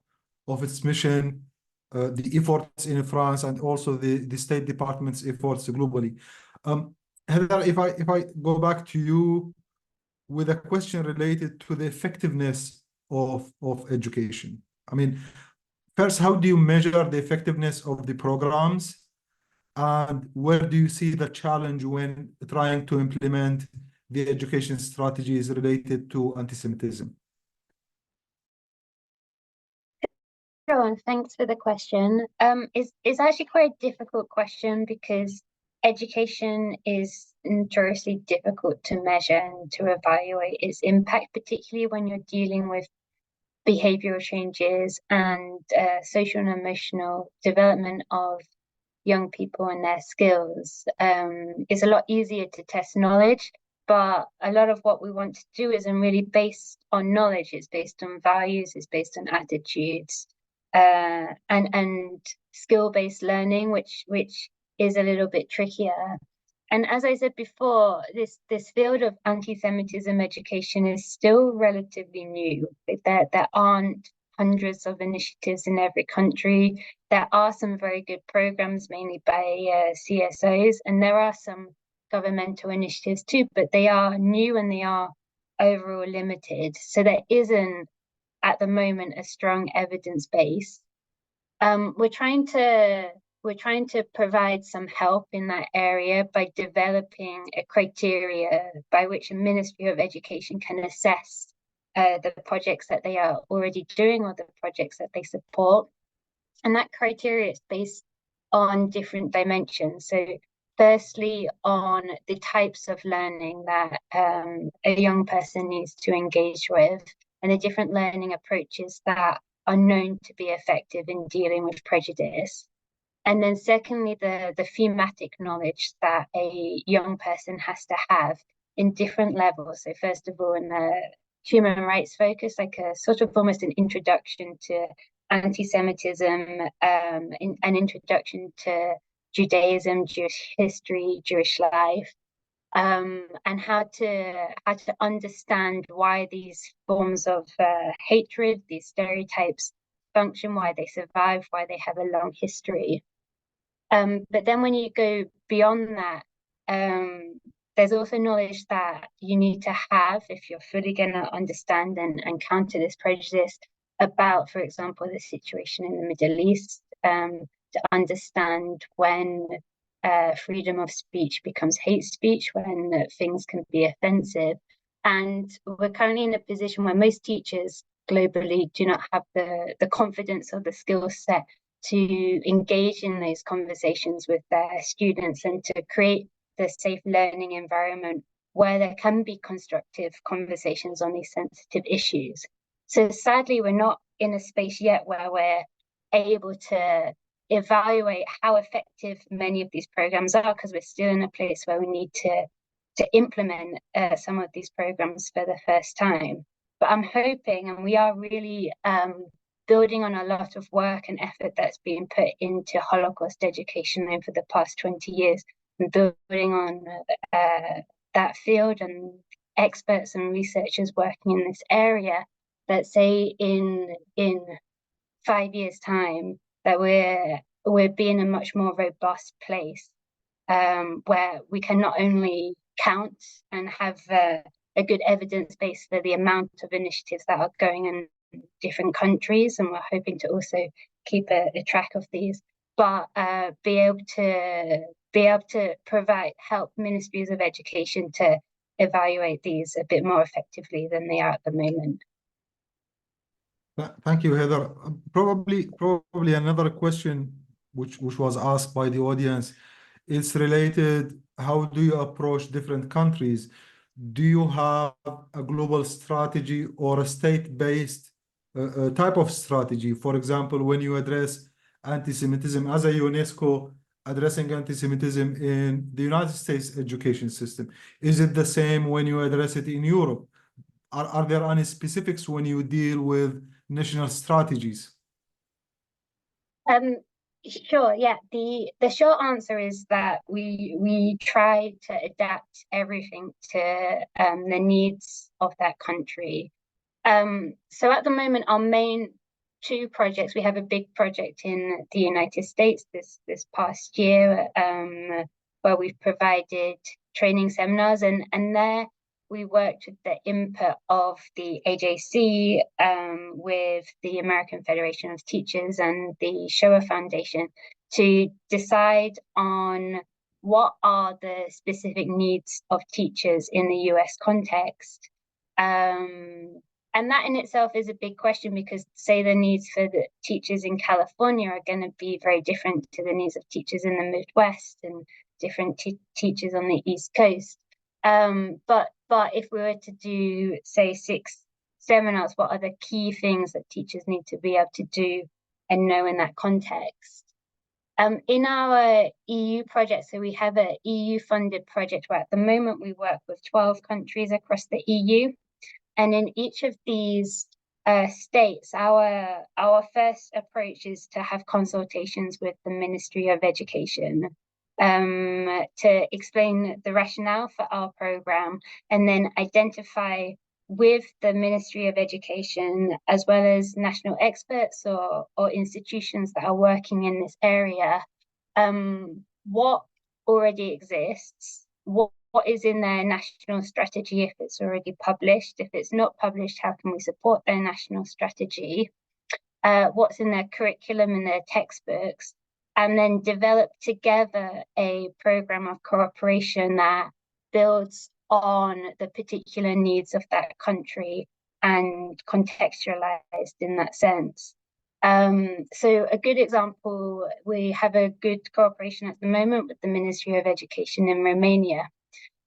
of its mission, the efforts in France, and also the State Department's efforts globally. Heather, if I go back to you with a question related to the effectiveness of education. I mean, first, how do you measure the effectiveness of the programs? And where do you see the challenge when trying to implement the education strategies related to anti-Semitism? Everyone, thanks for the question. It's actually quite a difficult question because education is notoriously difficult to measure and to evaluate its impact, particularly when you're dealing with behavioral changes and social and emotional development of young people and their skills. It's a lot easier to test knowledge, but a lot of what we want to do isn't really based on knowledge. It's based on values, it's based on attitudes, and skill-based learning, which is a little bit trickier. And as I said before, this field of anti-Semitism education is still relatively new. There aren't hundreds of initiatives in every country. There are some very good programs, mainly by CSOs, and there are some governmental initiatives too, but they are new and they are overall limited. So there isn't at the moment a strong evidence base. We're trying to provide some help in that area by developing a criteria by which a Ministry of Education can assess the projects that they are already doing or the projects that they support. And that criteria is based on different dimensions. So firstly, on the types of learning that a young person needs to engage with and the different learning approaches that are known to be effective in dealing with prejudice. And then secondly, the thematic knowledge that a young person has to have in different levels. So first of all, in the human rights focus, like a sort of almost an introduction to anti-Semitism, an introduction to Judaism, Jewish history, Jewish life, and how to understand why these forms of hatred, these stereotypes function, why they survive, why they have a long history. But then when you go beyond that, there's also knowledge that you need to have if you're fully going to understand and counter this prejudice about, for example, the situation in the Middle East, to understand when freedom of speech becomes hate speech, when things can be offensive. And we're currently in a position where most teachers globally do not have the confidence or the skill set to engage in those conversations with their students and to create the safe learning environment where there can be constructive conversations on these sensitive issues. So sadly, we're not in a space yet where we're able to evaluate how effective many of these programs are, because we're still in a place where we need to implement some of these programs for the first time. But I'm hoping, and we are really building on a lot of work and effort that's been put into Holocaust education over the past 20 years, and building on that field and experts and researchers working in this area, that say in 5 years' time that we're being a much more robust place, where we can not only count and have a good evidence base for the amount of initiatives that are going in different countries, and we're hoping to also keep a track of these, but be able to help ministries of education to evaluate these a bit more effectively than they are at the moment. Thank you, Heather. Probably another question which was asked by the audience. It's related, how do you approach different countries? do you have a global strategy or a state-based type of strategy? For example, when you address anti-Semitism as a UNESCO addressing anti-Semitism in the United States education system, is it the same when you address it in Europe? Are there any specifics when you deal with national strategies? Sure, yeah. The short answer is that we try to adapt everything to the needs of that country. So at the moment, our main two projects, we have a big project in the United States this past year, where we've provided training seminars, and there we worked with the input of the AJC, with the American Federation of Teachers and the Shoah Foundation to decide on what are the specific needs of teachers in the US context. And that in itself is a big question, because say the needs for the teachers in California are going to be very different to the needs of teachers in the Midwest and different teachers on the East Coast. But if we were to do, say, 6 seminars, what are the key things that teachers need to be able to do and know in that context? In our EU project, so we have an EU-funded project where at the moment we work with 12 countries across the EU. And in each of these states, our first approach is to have consultations with the Ministry of Education to explain the rationale for our program, and then identify with the Ministry of Education, as well as national experts or institutions that are working in this area, what already exists, what is in their national strategy if it's already published. If it's not published, how can we support their national strategy? What's in their curriculum and their textbooks, and then develop together a program of cooperation that builds on the particular needs of that country and contextualized in that sense. So a good example, we have a good cooperation at the moment with the Ministry of Education in Romania.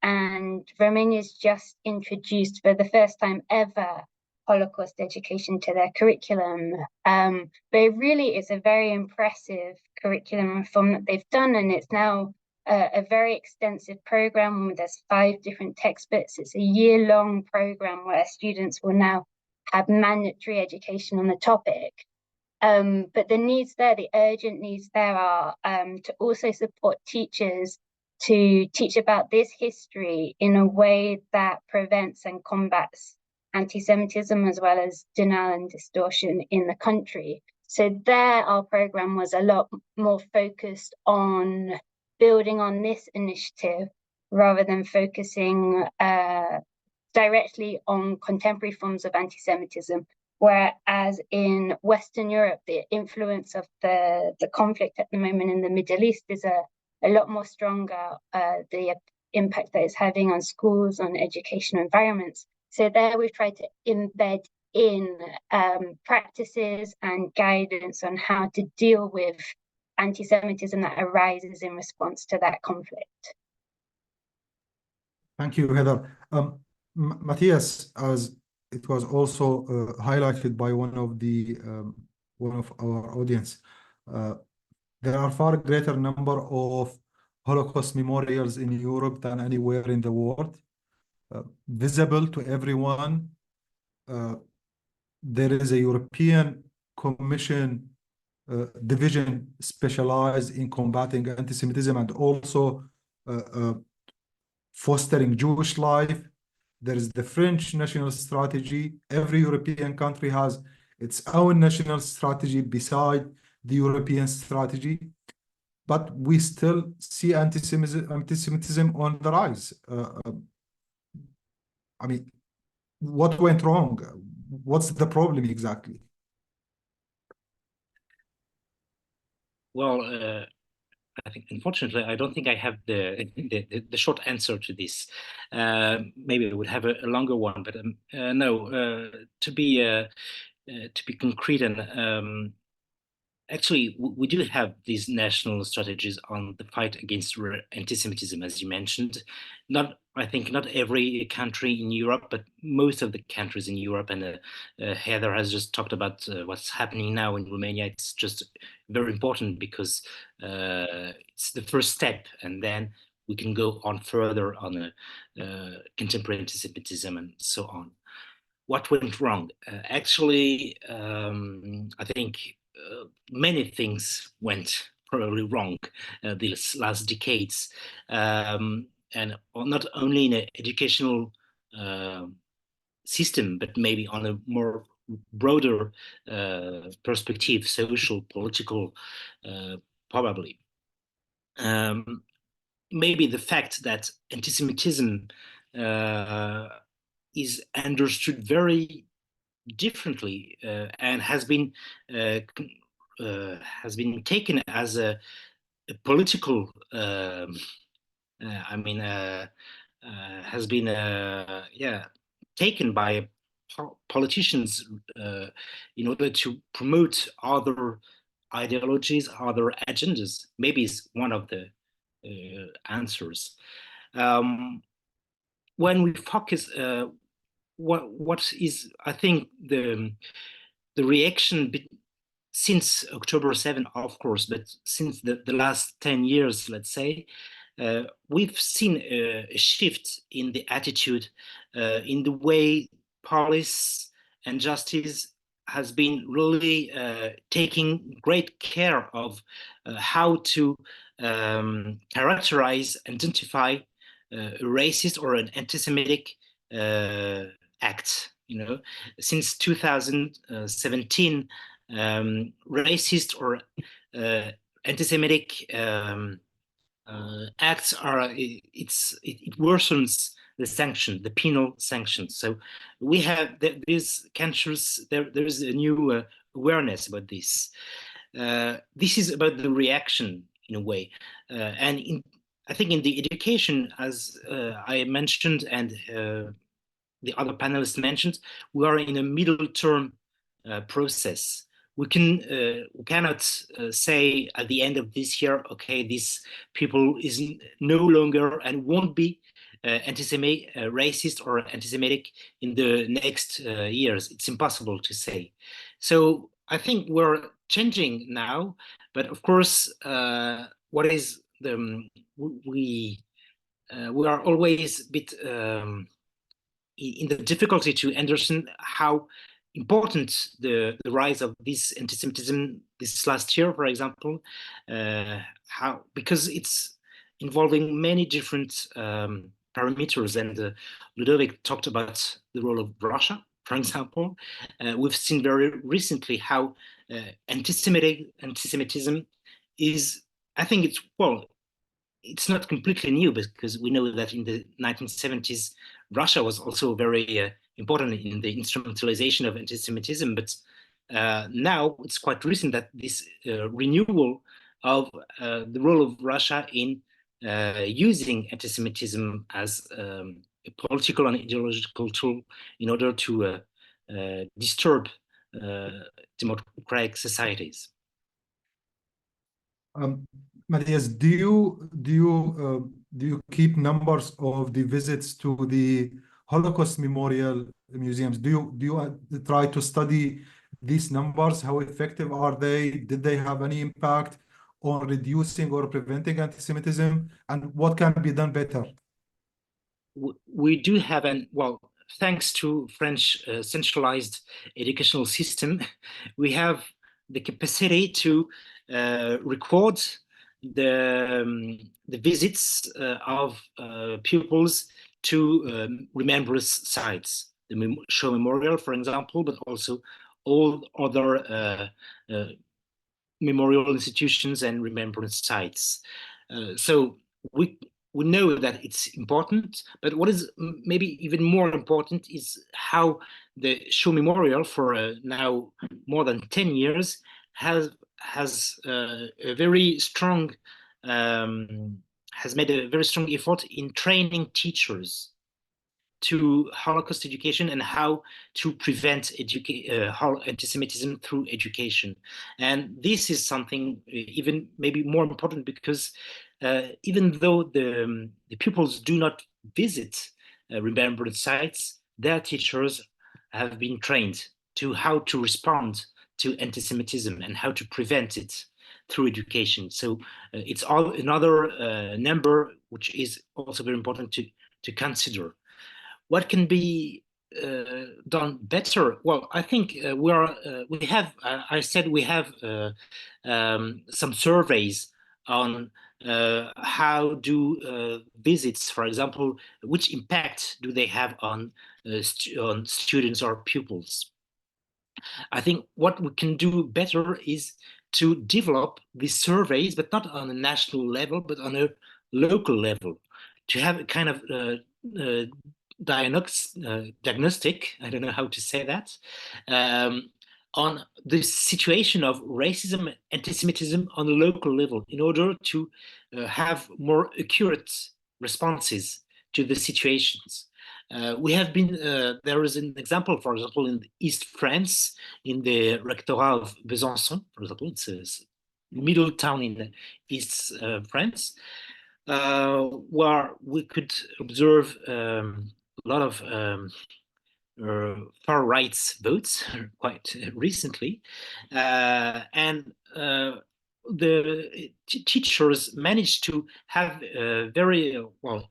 And Romania's just introduced for the first time ever Holocaust education to their curriculum. But it really is a very impressive curriculum reform that they've done, and it's now a very extensive program. There's 5 different textbooks. It's a year-long program where students will now have mandatory education on the topic. But the needs there, the urgent needs there are to also support teachers to teach about this history in a way that prevents and combats anti-Semitism, as well as denial and distortion in the country. So there, our program was a lot more focused on building on this initiative rather than focusing directly on contemporary forms of anti-Semitism. Whereas in Western Europe, the influence of the conflict at the moment in the Middle East is a lot more stronger, the impact that it's having on schools, on educational environments. So there we've tried to embed in practices and guidance on how to deal with anti-Semitism that arises in response to that conflict. Thank you, Heather. Matthias, as it was also highlighted by one of our audience, there are far greater number of Holocaust memorials in Europe than anywhere in the world, visible to everyone. There is a European Commission division specialized in combating anti-Semitism and also fostering Jewish life. There is the French national strategy. Every European country has its own national strategy beside the European strategy, but we still see anti-Semitism on the rise. I mean, what went wrong? What's the problem exactly? Well, I think, unfortunately, I don't think I have the short answer to this. Maybe I would have a longer one, but no. To be concrete and actually, we do have these national strategies on the fight against anti-Semitism, as you mentioned. I think not every country in Europe, but most of the countries in Europe, and Heather has just talked about what's happening now in Romania. It's just very important because it's the first step, and then we can go on further on contemporary anti-Semitism and so on. What went wrong? Actually, I think many things went probably wrong these last decades, and not only in an educational system, but maybe on a more broader perspective, social, political, probably. Maybe the fact that anti-Semitism is understood very differently and has been taken as a political. I mean, has been taken by politicians in order to promote other ideologies, other agendas. Maybe it's one of the answers. When we focus, what is, I think, the reaction since October 7, of course, but since the last 10 years, let's say, we've seen a shift in the attitude, in the way police and justice has been really taking great care of how to characterize, identify a racist or an anti-Semitic act. Since 2017, racist or anti-Semitic acts it worsens the sanction, the penal sanctions. So we have these countries. There is a new awareness about this. This is about the reaction in a way, and I think in the education, as I mentioned, and the other panelists mentioned, we are in a middle term process. We cannot say at the end of this year, okay, this people is no longer and won't be anti-Semitic, racist or anti-Semitic in the next years. It's impossible to say. So I think we're changing now, but of course, what is the we are always a bit in the difficulty to understand how important the rise of this anti-Semitism this last year, for example, because it's involving many different parameters. And Ludovic talked about the role of Russia, for example. We've seen very recently how anti-Semitism is, I think it's not completely new, because we know that in the 1970s, Russia was also very important in the instrumentalization of anti-Semitism. But now it's quite recent that this renewal of the role of Russia in using anti-Semitism as a political and ideological tool in order to disturb democratic societies. Matthias, do you keep numbers of the visits to the Holocaust memorial museums? Do you try to study these numbers? How effective are they? Did they have any impact on reducing or preventing anti-Semitism? And what can be done better? We do have thanks to French centralized educational system, we have the capacity to record the visits of pupils to remembrance sites, the Show Memorial, for example, but also all other memorial institutions and remembrance sites. So we know that it's important, but what is maybe even more important is how the Show Memorial for now more than 10 years has a very strong has made a very strong effort in training teachers to Holocaust education and how to prevent anti-Semitism through education. And this is something even maybe more important because even though the pupils do not visit remembrance sites, their teachers have been trained to how to respond to anti-Semitism and how to prevent it through education. So it's all another number which is also very important to consider. What can be done better? Well, I think we have. I said we have some surveys on how do visits, for example, which impact do they have on students or pupils. I think what we can do better is to develop these surveys, but not on a national level, but on a local level, to have a kind of diagnostic, I don't know how to say that, on the situation of racism and anti-Semitism on a local level in order to have more accurate responses to the situations. We have been, there is an example, for example, in East France, in the rectorat of Besançon, for example, it's a middle town in East France, where we could observe a lot of far right votes quite recently. And the teachers managed to have very, well,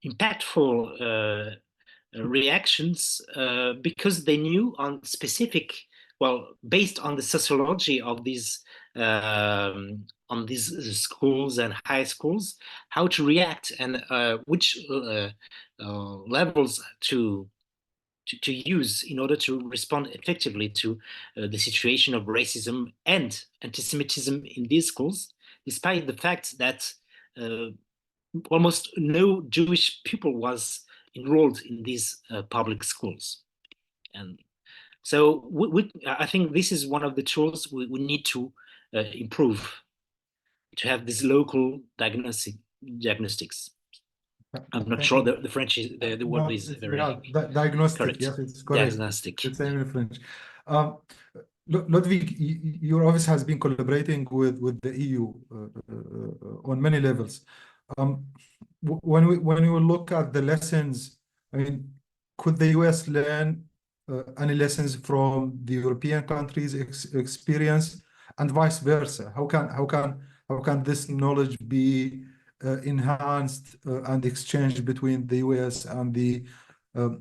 impactful reactions because they knew on specific, well, based on the sociology of these on these schools and high schools, how to react and which levels to use in order to respond effectively to the situation of racism and anti-Semitism in these schools, despite the fact that almost no Jewish people was enrolled in these public schools. And so I think this is one of the tools we need to improve, to have this local diagnostics. I'm not sure the French is, the word is very diagnostic. correct. Yes, it's correct. Diagnostic. It's same in French. Ludovic, your office has been collaborating with the EU on many levels. When we look at the lessons, I mean, could the US learn any lessons from the European countries' experience, and vice versa? How can this knowledge be enhanced and exchanged between the US and the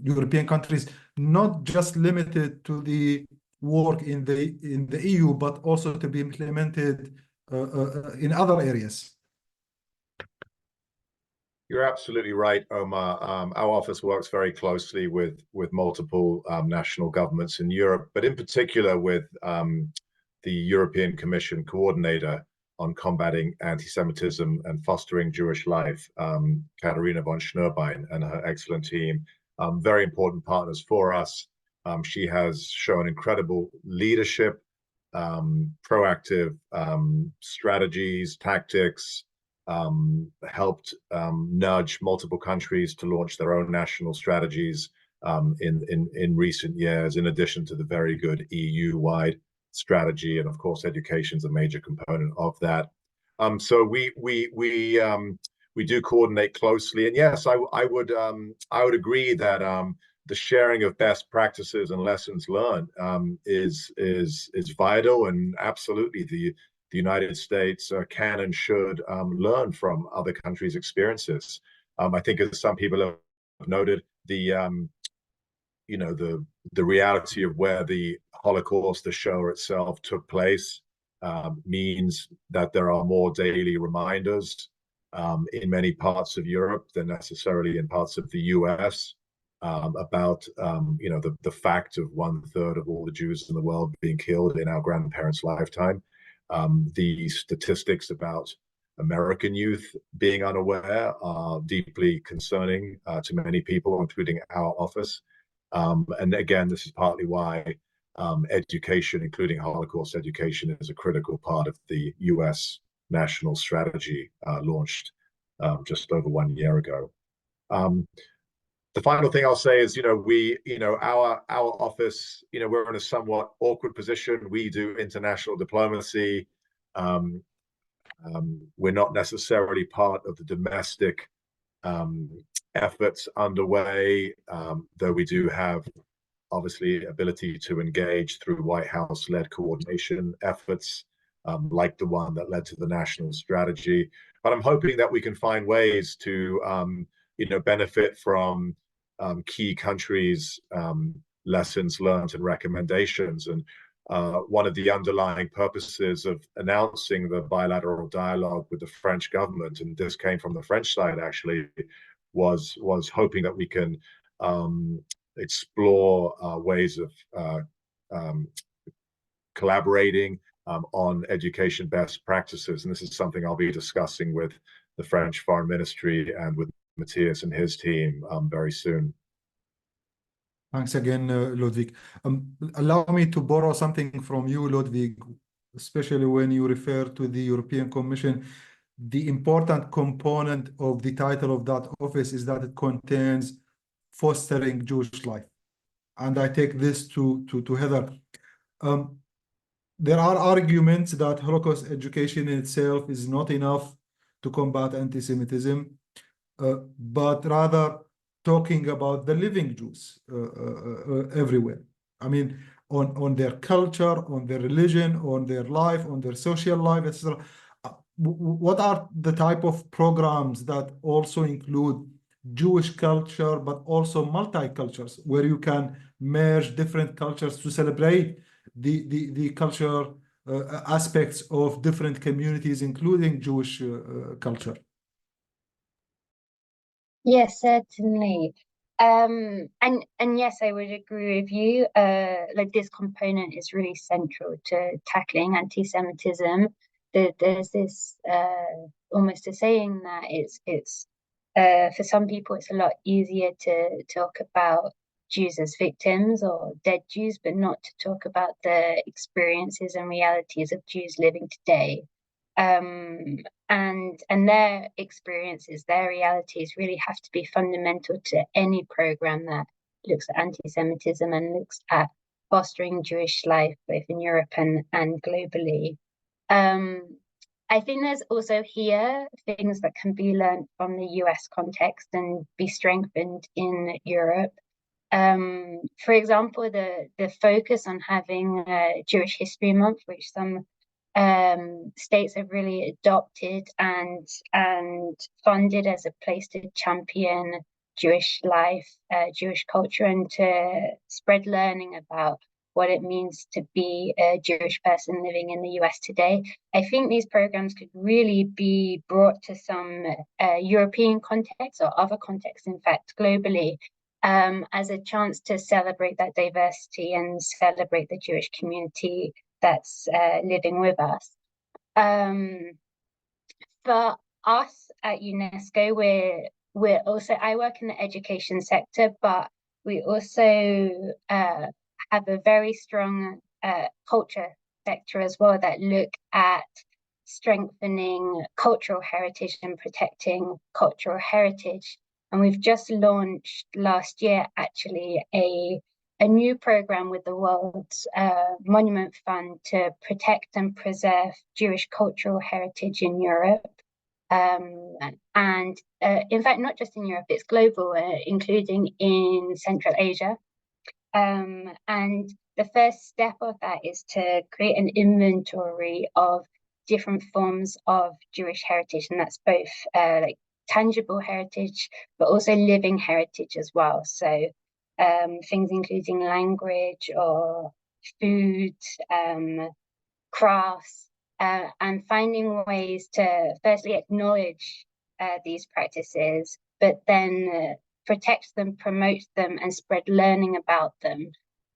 European countries, not just limited to the work in the EU, but also to be implemented in other areas? You're absolutely right, Omar. Our office works very closely with multiple national governments in Europe, but in particular with the European Commission coordinator on combating anti-Semitism and fostering Jewish life, Katharina von Schnurbein, and her excellent team. Very important partners for us. She has shown incredible leadership, proactive strategies, tactics, helped nudge multiple countries to launch their own national strategies in recent years, in addition to the very good EU-wide strategy. And of course, education is a major component of that. So we do coordinate closely. And yes, I would agree that the sharing of best practices and lessons learned is vital, and absolutely the United States can and should learn from other countries' experiences. I think, as some people have noted, the reality of where the Holocaust, the show itself, took place means that there are more daily reminders in many parts of Europe than necessarily in parts of the US about the fact of 1/3 of all the Jews in the world being killed in our grandparents' lifetime. The statistics about American youth being unaware are deeply concerning to many people, including our office. And again, this is partly why education, including Holocaust education, is a critical part of the US national strategy launched just over 1 year ago. The final thing I'll say is, our office, we're in a somewhat awkward position. We do international diplomacy. We're not necessarily part of the domestic efforts underway, though we do have obviously ability to engage through White House-led coordination efforts, like the one that led to the national strategy. But I'm hoping that we can find ways to, benefit from key countries' lessons learned and recommendations. And one of the underlying purposes of announcing the bilateral dialogue with the French government, and this came from the French side actually, was hoping that we can explore ways of collaborating on education best practices. And this is something I'll be discussing with the French Foreign Ministry and with Matthias and his team very soon. Thanks again, Ludovic. Allow me to borrow something from you, Ludovic, especially when you refer to the European Commission. The important component of the title of that office is that it contains fostering Jewish life. And I take this to Heather. There are arguments that Holocaust education in itself is not enough to combat anti-Semitism, but rather talking about the living Jews everywhere. I mean, on their culture, on their religion, on their life, on their social life, etc. What are the type of programs that also include Jewish culture, but also multi-cultures, where you can merge different cultures to celebrate the culture aspects of different communities, including Jewish culture? Yes, certainly. And yes, I would agree with you. Like, this component is really central to tackling anti-Semitism. There's this almost a saying that it's for some people it's a lot easier to talk about Jews as victims or dead Jews, but not to talk about the experiences and realities of Jews living today. And their experiences, their realities really have to be fundamental to any program that looks at anti-Semitism and looks at fostering Jewish life both in Europe and globally. I think there's also here things that can be learned from the US context and be strengthened in Europe. For example, the focus on having Jewish History Month, which some states have really adopted and funded as a place to champion Jewish life, Jewish culture, and to spread learning about what it means to be a Jewish person living in the US today. I think these programs could really be brought to some European contexts or other contexts, in fact, globally, as a chance to celebrate that diversity and celebrate the Jewish community that's living with us. For us at UNESCO, we're also, I work in the education sector, but we also have a very strong culture sector as well that look at strengthening cultural heritage and protecting cultural heritage. And we've just launched last year actually a new program with the World's Monument Fund to protect and preserve Jewish cultural heritage in Europe. And in fact, not just in Europe, it's global, including in Central Asia. And the first step of that is to create an inventory of different forms of Jewish heritage, and that's both like tangible heritage, but also living heritage as well. So things including language or food, crafts, and finding ways to firstly acknowledge these practices, but then protect them, promote them, and spread learning about them.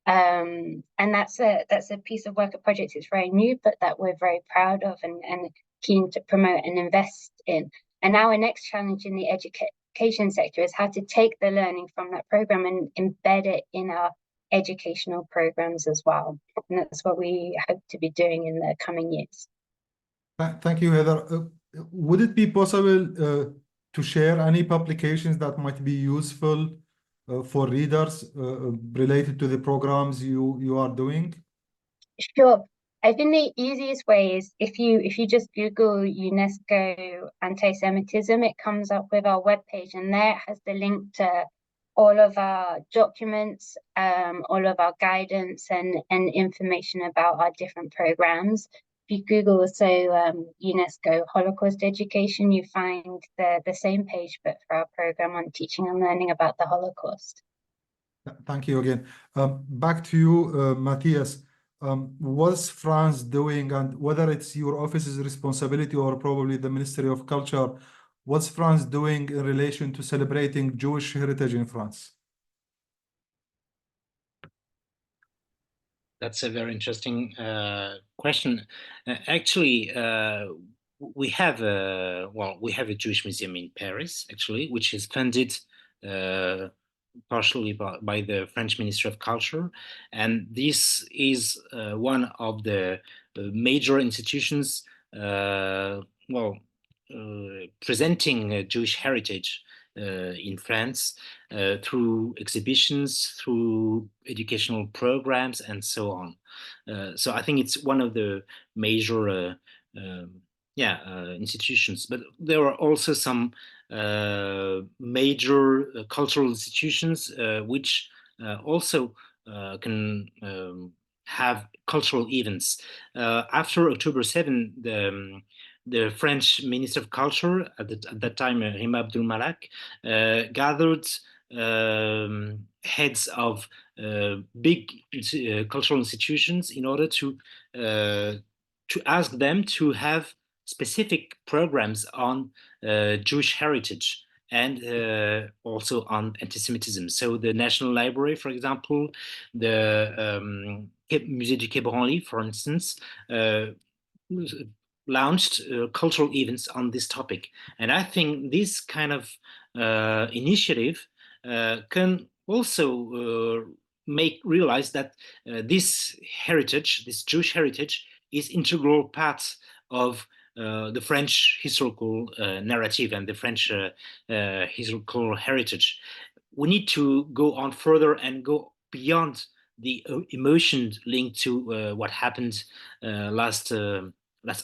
And that's a piece of work, a project that's very new, but that we're very proud of and keen to promote and invest in. And our next challenge in the education sector is how to take the learning from that program and embed it in our educational programs as well. And that's what we hope to be doing in the coming years. Thank you, Heather. Would it be possible to share any publications that might be useful for readers related to the programs you are doing? Sure. I think the easiest way is if you just Google UNESCO anti-Semitism, it comes up with our webpage, and there it has the link to all of our documents, all of our guidance and information about our different programs. If you Google also UNESCO Holocaust education, you find the same page, but for our program on teaching and learning about the Holocaust. Thank you again. Back to you, Matthias. What's France doing, and whether it's your office's responsibility or probably the Ministry of Culture, what's France doing in relation to celebrating Jewish heritage in France? That's a very interesting question. Actually, we have a Jewish museum in Paris, actually, which is funded partially by the French Ministry of Culture, and this is one of the major institutions, presenting Jewish heritage in France through exhibitions, through educational programs, and so on. So I think it's one of the major institutions. But there are also some major cultural institutions which also can have cultural events. After October 7, the French Minister of Culture at that time, Rima Abdul Malak, gathered heads of big cultural institutions in order to ask them to have specific programs on Jewish heritage and also on anti-Semitism. So the National Library, for example, the Musée du Quai Branly, for instance, launched cultural events on this topic. And I think this kind of initiative can also realize that this heritage, this Jewish heritage, is integral part of the French historical narrative and the French historical heritage. We need to go on further and go beyond the emotion linked to what happened last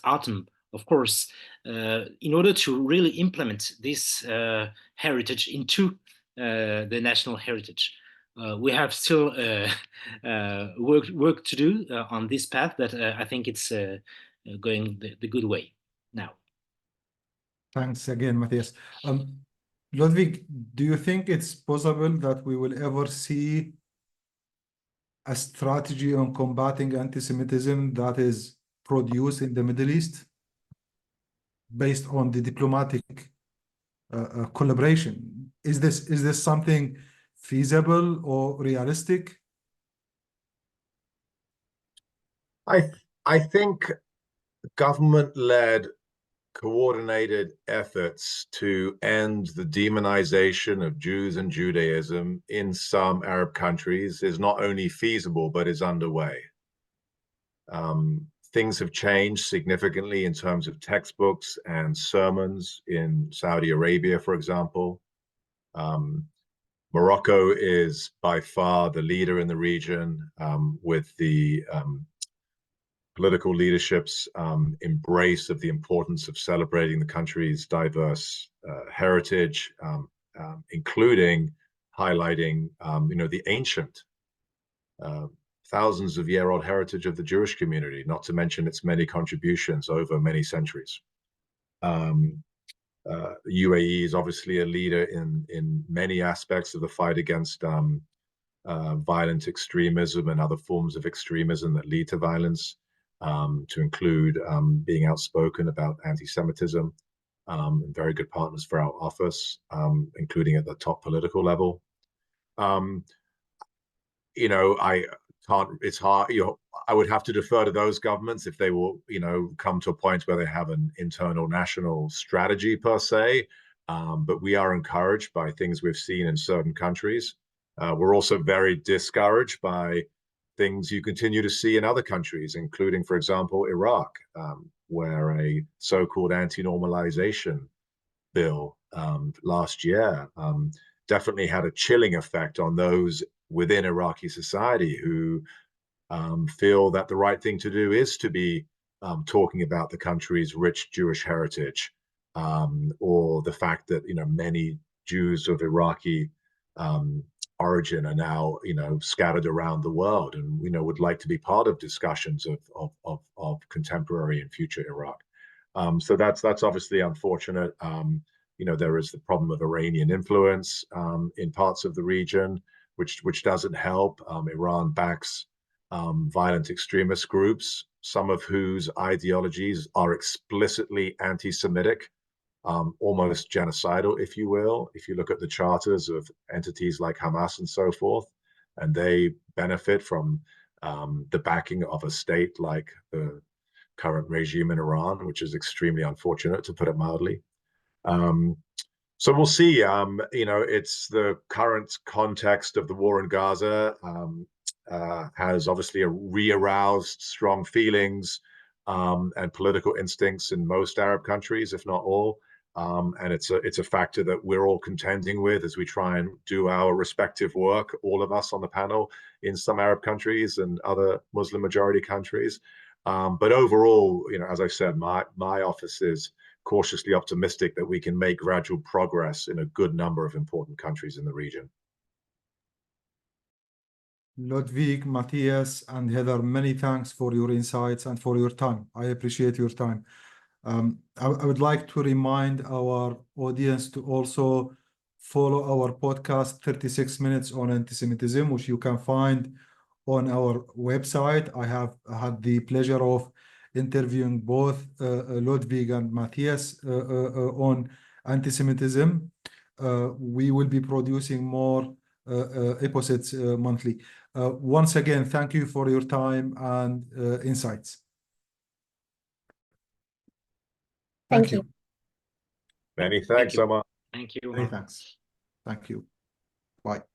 autumn, of course, in order to really implement this heritage into the national heritage. We have still work to do on this path, but I think it's going the good way now. Thanks again, Matthias. Ludovic, do you think it's possible that we will ever see a strategy on combating anti-Semitism that is produced in the Middle East based on the diplomatic collaboration? Is this something feasible or realistic? I think government-led coordinated efforts to end the demonization of Jews and Judaism in some Arab countries is not only feasible, but is underway. Things have changed significantly in terms of textbooks and sermons in Saudi Arabia, for example. Morocco is by far the leader in the region, with the political leadership's embrace of the importance of celebrating the country's diverse heritage, including highlighting, the ancient, thousands of year-old heritage of the Jewish community, not to mention its many contributions over many centuries. UAE is obviously a leader in many aspects of the fight against violent extremism and other forms of extremism that lead to violence, to include being outspoken about anti-Semitism, and very good partners for our office, including at the top political level. It's hard, I would have to defer to those governments if they will, come to a point where they have an internal national strategy per se. But we are encouraged by things we've seen in certain countries. We're also very discouraged by things you continue to see in other countries, including, for example, Iraq, where a so-called anti-normalization bill last year definitely had a chilling effect on those within Iraqi society who feel that the right thing to do is to be talking about the country's rich Jewish heritage, or the fact that many Jews of Iraqi origin are now scattered around the world, and would like to be part of discussions of contemporary and future Iraq. So that's obviously unfortunate. There is the problem of Iranian influence in parts of the region, which doesn't help. Iran backs violent extremist groups, some of whose ideologies are explicitly anti-Semitic, almost genocidal, if you will. If you look at the charters of entities like Hamas and so forth, and they benefit from the backing of a state like the current regime in Iran, which is extremely unfortunate, to put it mildly. So we'll see. It's the current context of the war in Gaza has obviously re-aroused strong feelings and political instincts in most Arab countries, if not all. And it's a factor that we're all contending with as we try and do our respective work, all of us on the panel, in some Arab countries and other Muslim majority countries. But overall, as I said, my office is cautiously optimistic that we can make gradual progress in a good number of important countries in the region. Ludovic, Matthias, and Heather, many thanks for your insights and for your time. I appreciate your time. I would like to remind our audience to also follow our podcast, 36 Minutes on Antisemitism, which you can find on our website. I have had the pleasure of interviewing both Ludovic and Matthias on antisemitism. We will be producing more episodes monthly. Once again, thank you for your time and insights. Thank you. Many thanks so much. Thank you. Many thanks. Thank you. Bye.